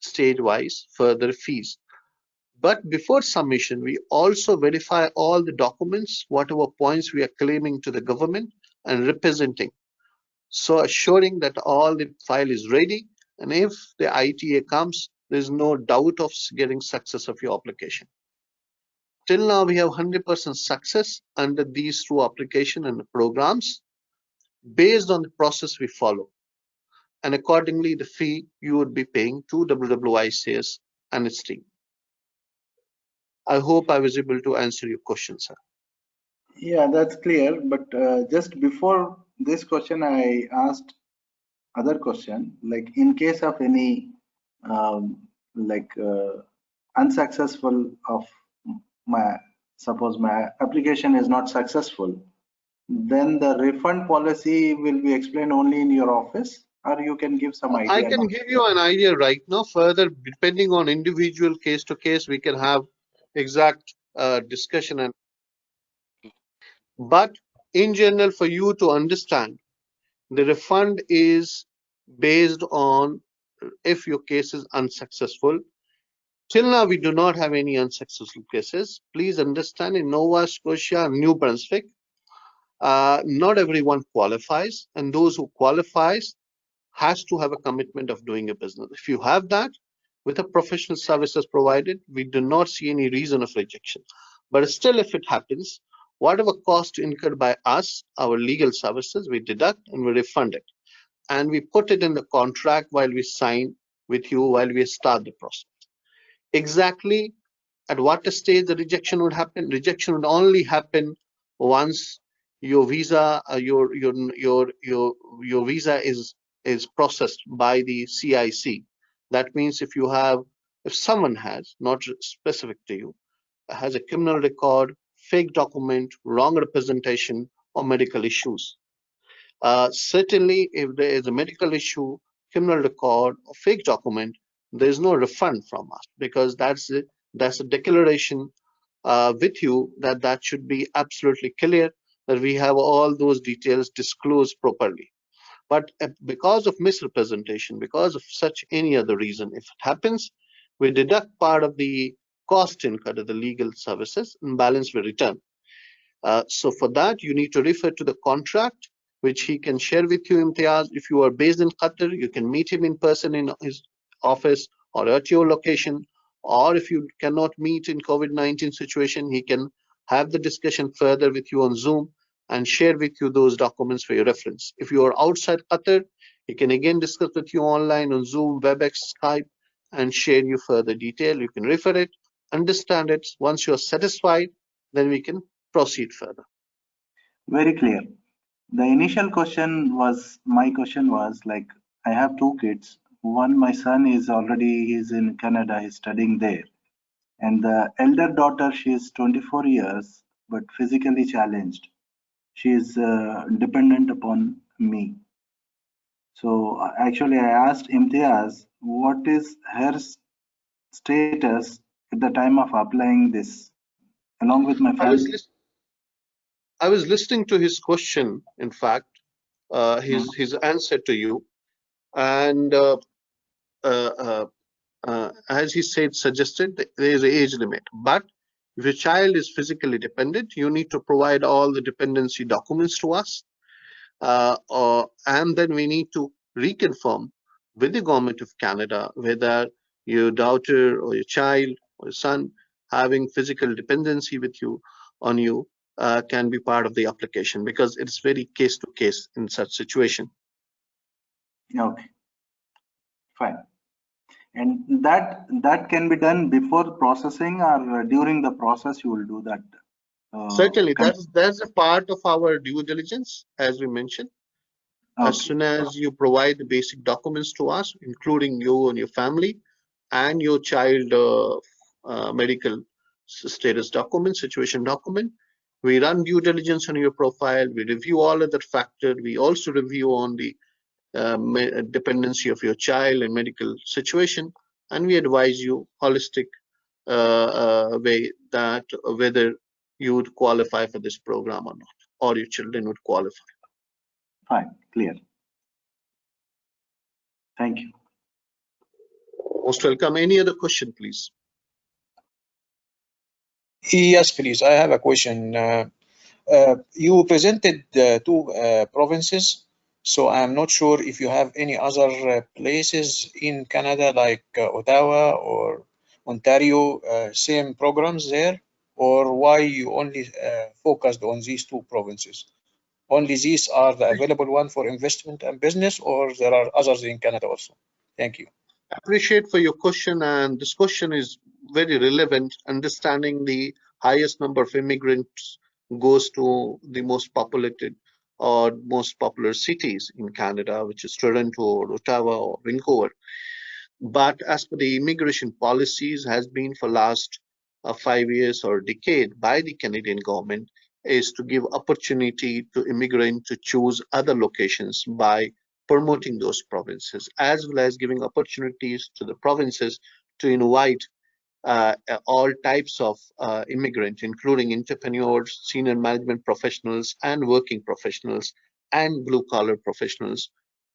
stage-wise, further fees. But before submission, we also verify all the documents, whatever points we are claiming to the government and representing. So assuring that all the file is ready, and if the ITA comes, there's no doubt of getting success of your application. Till now, we have 100% success under these two application and programs based on the process we follow. And accordingly, the fee you would be paying to WWICS and its team. I hope I was able to answer your question, sir. Yeah, that's clear. But just before this question, I asked other question, like in case of any unsuccessful of suppose my application is not successful, then the refund policy will be explained only in your office, or you can give some idea? I can give you an idea right now. Further, depending on individual case to case, we can have exact discussion. But in general, for you to understand, the refund is based on if your case is unsuccessful. Till now, we do not have any unsuccessful cases. Please understand, in Nova Scotia, New Brunswick, not everyone qualifies, and those who qualifies has to have a commitment of doing a business. If you have that, with a professional services provided, we do not see any reason of rejection. But still, if it happens, whatever cost incurred by us, our legal services, we deduct and we refund it. And we put it in the contract while we sign with you, while we start the process. Exactly at what stage the rejection would happen? Rejection would only happen once your visa, your visa is processed by the CIC. That means if someone has, not specific to you, has a criminal record, fake document, wrong representation, or medical issues. Certainly, if there is a medical issue, criminal record, or fake document, there is no refund from us, because that's a declaration with you that should be absolutely clear, that we have all those details disclosed properly. But because of misrepresentation, because of such any other reason, if it happens, we deduct part of the cost incurred of the legal services and balance we return. So for that, you need to refer to the contract, which he can share with you, Imtiaz. If you are based in Qatar, you can meet him in person in his office or at your location. Or if you cannot meet in COVID-19 situation, he can have the discussion further with you on Zoom and share with you those documents for your reference. If you are outside Qatar, he can again discuss with you online on Zoom, WebEx, Skype, and share you further detail. You can refer it, understand it. Once you're satisfied, then we can proceed further. Very clear. The initial question was, my question was like, I have two kids. One, my son is he's in Canada, he's studying there. And the elder daughter, she is 24 years, but physically challenged. She is dependent upon me. So actually I asked Imtiaz, what is her status at the time of applying this, along with my family? I was listening to his question, in fact, his answer to you. And as he suggested, there is an age limit. But if your child is physically dependent, you need to provide all the dependency documents to us. And then we need to reconfirm with the government of Canada whether your daughter or your child or your son having physical dependency with you on you can be part of the application, because it's very case to case in such situation. Okay, fine. And that can be done before processing, or during the process you will do that? Certainly, that's a part of our due diligence, as we mentioned. Okay. As soon as you provide the basic documents to us, including you and your family and your child medical status document, situation document, we run due diligence on your profile. We review all other factors. We also review on the dependency of your child and medical situation, and we advise you holistic way that whether you would qualify for this program or not, or your children would qualify. Fine, clear. Thank you. Most welcome. Any other question, please? Yes, please. I have a question. You presented two provinces, so I'm not sure if you have any other places in Canada like Ottawa or Ontario, same programs there, or why you only focused on these two provinces? Only these are the available one for investment and business, or there are others in Canada also? Thank you. I appreciate for your question, and this question is very relevant. Understanding the highest number of immigrants goes to the most populated or most popular cities in Canada, which is Toronto or Ottawa or Vancouver. But as per the immigration policies has been for last 5 years or decade by the Canadian government, is to give opportunity to immigrants to choose other locations by promoting those provinces, as well as giving opportunities to the provinces to invite all types of immigrants, including entrepreneurs, senior management professionals, and working professionals, and blue-collar professionals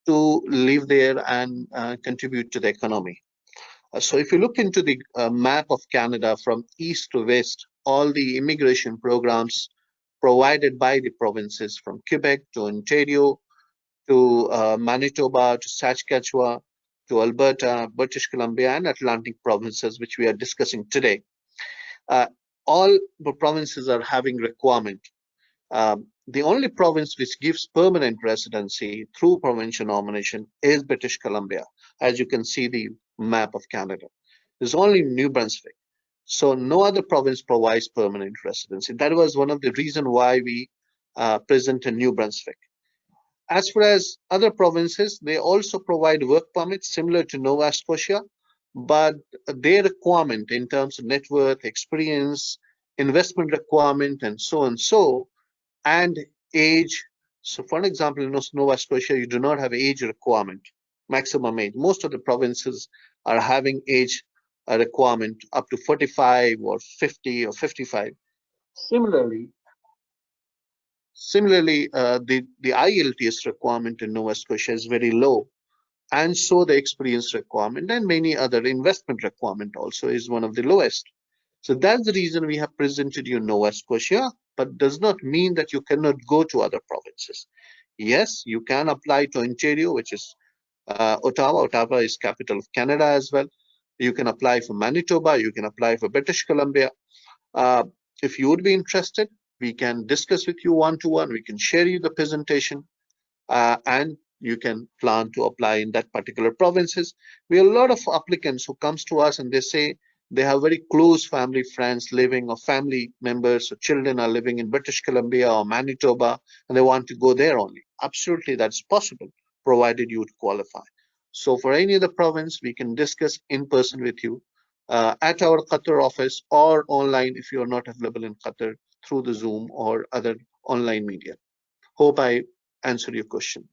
to live there and contribute to the economy. So if you look into the map of Canada from east to west, all the immigration programs provided by the provinces from Quebec to Ontario to Manitoba to Saskatchewan to Alberta, British Columbia, and Atlantic provinces, which we are discussing today. All the provinces are having requirement. The only province which gives permanent residency through provincial nomination is British Columbia, as you can see the map of Canada. There's only New Brunswick. So no other province provides permanent residency. That was one of the reasons why we presented New Brunswick. As far as other provinces, they also provide work permits similar to Nova Scotia, but their requirement in terms of net worth, experience, investment requirement, and so and so, and age. So for an example, in Nova Scotia, you do not have age requirement, maximum age. Most of the provinces are having age requirement up to 45 or 50 or 55. Similarly, the IELTS requirement in Nova Scotia is very low, and so the experience requirement and many other investment requirement also is one of the lowest. So that's the reason we have presented you Nova Scotia, but does not mean that you cannot go to other provinces. Yes, you can apply to Ontario, which is Ottawa. Ottawa is capital of Canada as well. You can apply for Manitoba. You can apply for British Columbia. If you would be interested, we can discuss with you one-to-one. We can share you the presentation, and you can plan to apply in that particular provinces. We have a lot of applicants who comes to us and they say they have very close family friends living, or family members or children are living in British Columbia or Manitoba, and they want to go there only. Absolutely, that's possible, provided you would qualify. So for any other province, we can discuss in person with you at our Qatar office, or online if you are not available in Qatar through the Zoom or other online media. Hope I answered your question.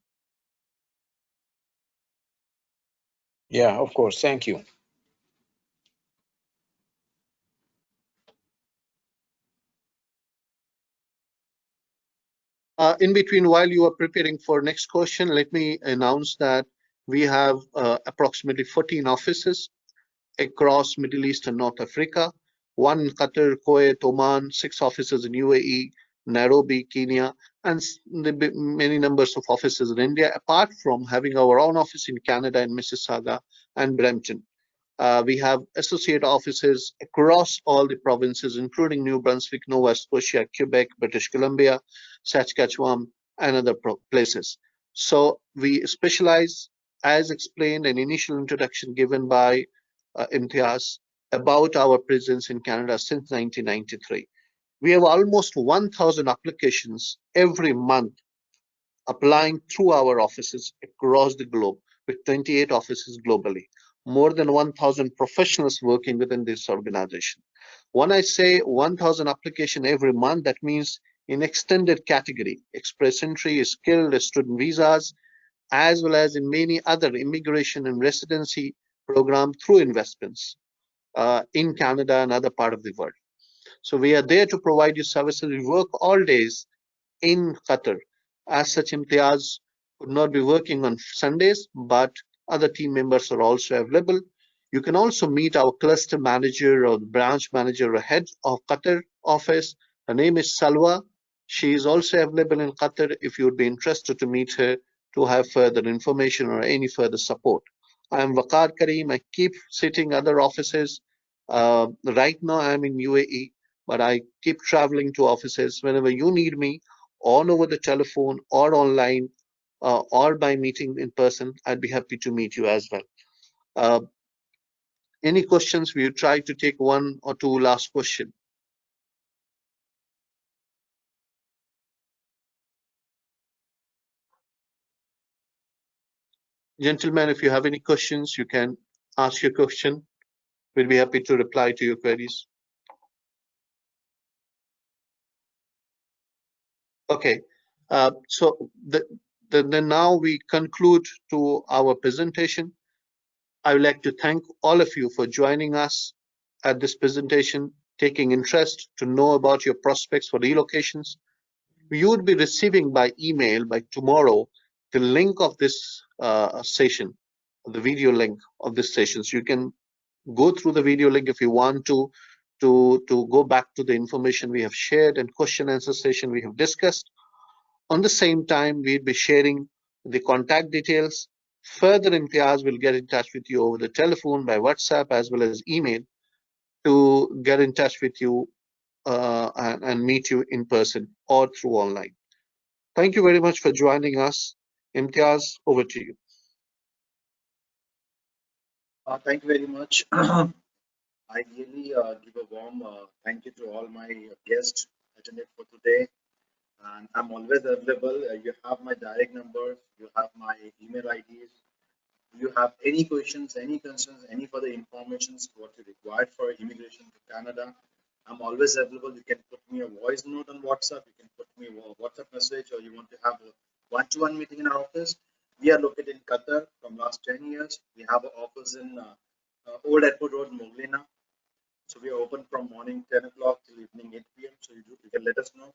Yeah, of course. Thank you. In between, while you are preparing for next question, let me announce that we have approximately 14 offices across Middle East and North Africa, 1 in Qatar, Kuwait, Oman, 6 offices in UAE, Nairobi, Kenya, and many numbers of offices in India, apart from having our own office in Canada in Mississauga and Brampton. We have associate offices across all the provinces, including New Brunswick, Nova Scotia, Quebec, British Columbia, Saskatchewan, and other places. So we specialize, as explained in initial introduction given by Imtiaz, about our presence in Canada since 1993. We have almost 1,000 applications every month applying through our offices across the globe, with 28 offices globally. More than 1,000 professionals working within this organization. When I say 1,000 application every month, that means in extended category, express entry, skilled, student visas, as well as in many other immigration and residency program through investments. in Canada and other part of the world. So we are there to provide you services. We work all days in Qatar. As such, Imtiaz could not be working on Sundays, but other team members are also available. You can also meet our cluster manager or branch manager or head of Qatar office. Her name is Salwa. She is also available in Qatar if you would be interested to meet her to have further information or any further support. I am Waqar Kareem. I keep sitting other offices. Right now I'm in UAE, but I keep traveling to offices whenever you need me, all over the telephone or online, or by meeting in person. I'd be happy to meet you as well. Any questions? We will try to take one or two last question. Gentlemen, if you have any questions, you can ask your question. We'll be happy to reply to your queries. Okay, so then now we conclude to our presentation. I would like to thank all of you for joining us at this presentation, taking interest to know about your prospects for relocations. You would be receiving by email by tomorrow the link of this session, the video link of this session. So you can go through the video link if you want to go back to the information we have shared and question answer session we have discussed. On the same time, we'll be sharing the contact details. Further, Imtiaz will get in touch with you over the telephone, by WhatsApp, as well as email to get in touch with you and meet you in person or through online. Thank you very much for joining us. Imtiaz, over to you. Thank you very much. I really give a warm thank you to all my guests attended for today. And I'm always available. You have my direct numbers, you have my email IDs. If you have any questions, any concerns, any further information, what you require for immigration to Canada, I'm always available. You can put me a voice note on WhatsApp, you can put me a WhatsApp message, or you want to have a one-to-one meeting in our office. We are located in Qatar from last 10 years. We have an office in Old Airport Road, Moglina. So we are open from morning 10 o'clock till evening 8 p.m. So you can let us know.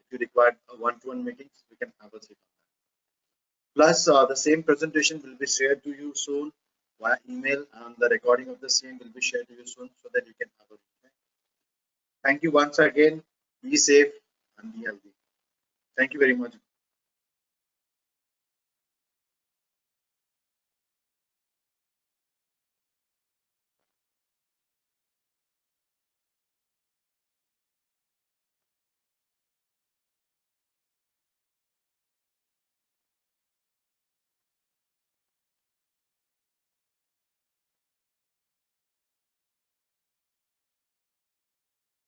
If you require one-to-one meetings, we can have a sit on that. Plus, the same presentation will be shared to you soon via email, and the recording of the same will be shared to you soon so that you can have a look. Thank you once again. Be safe and be healthy. Thank you very much.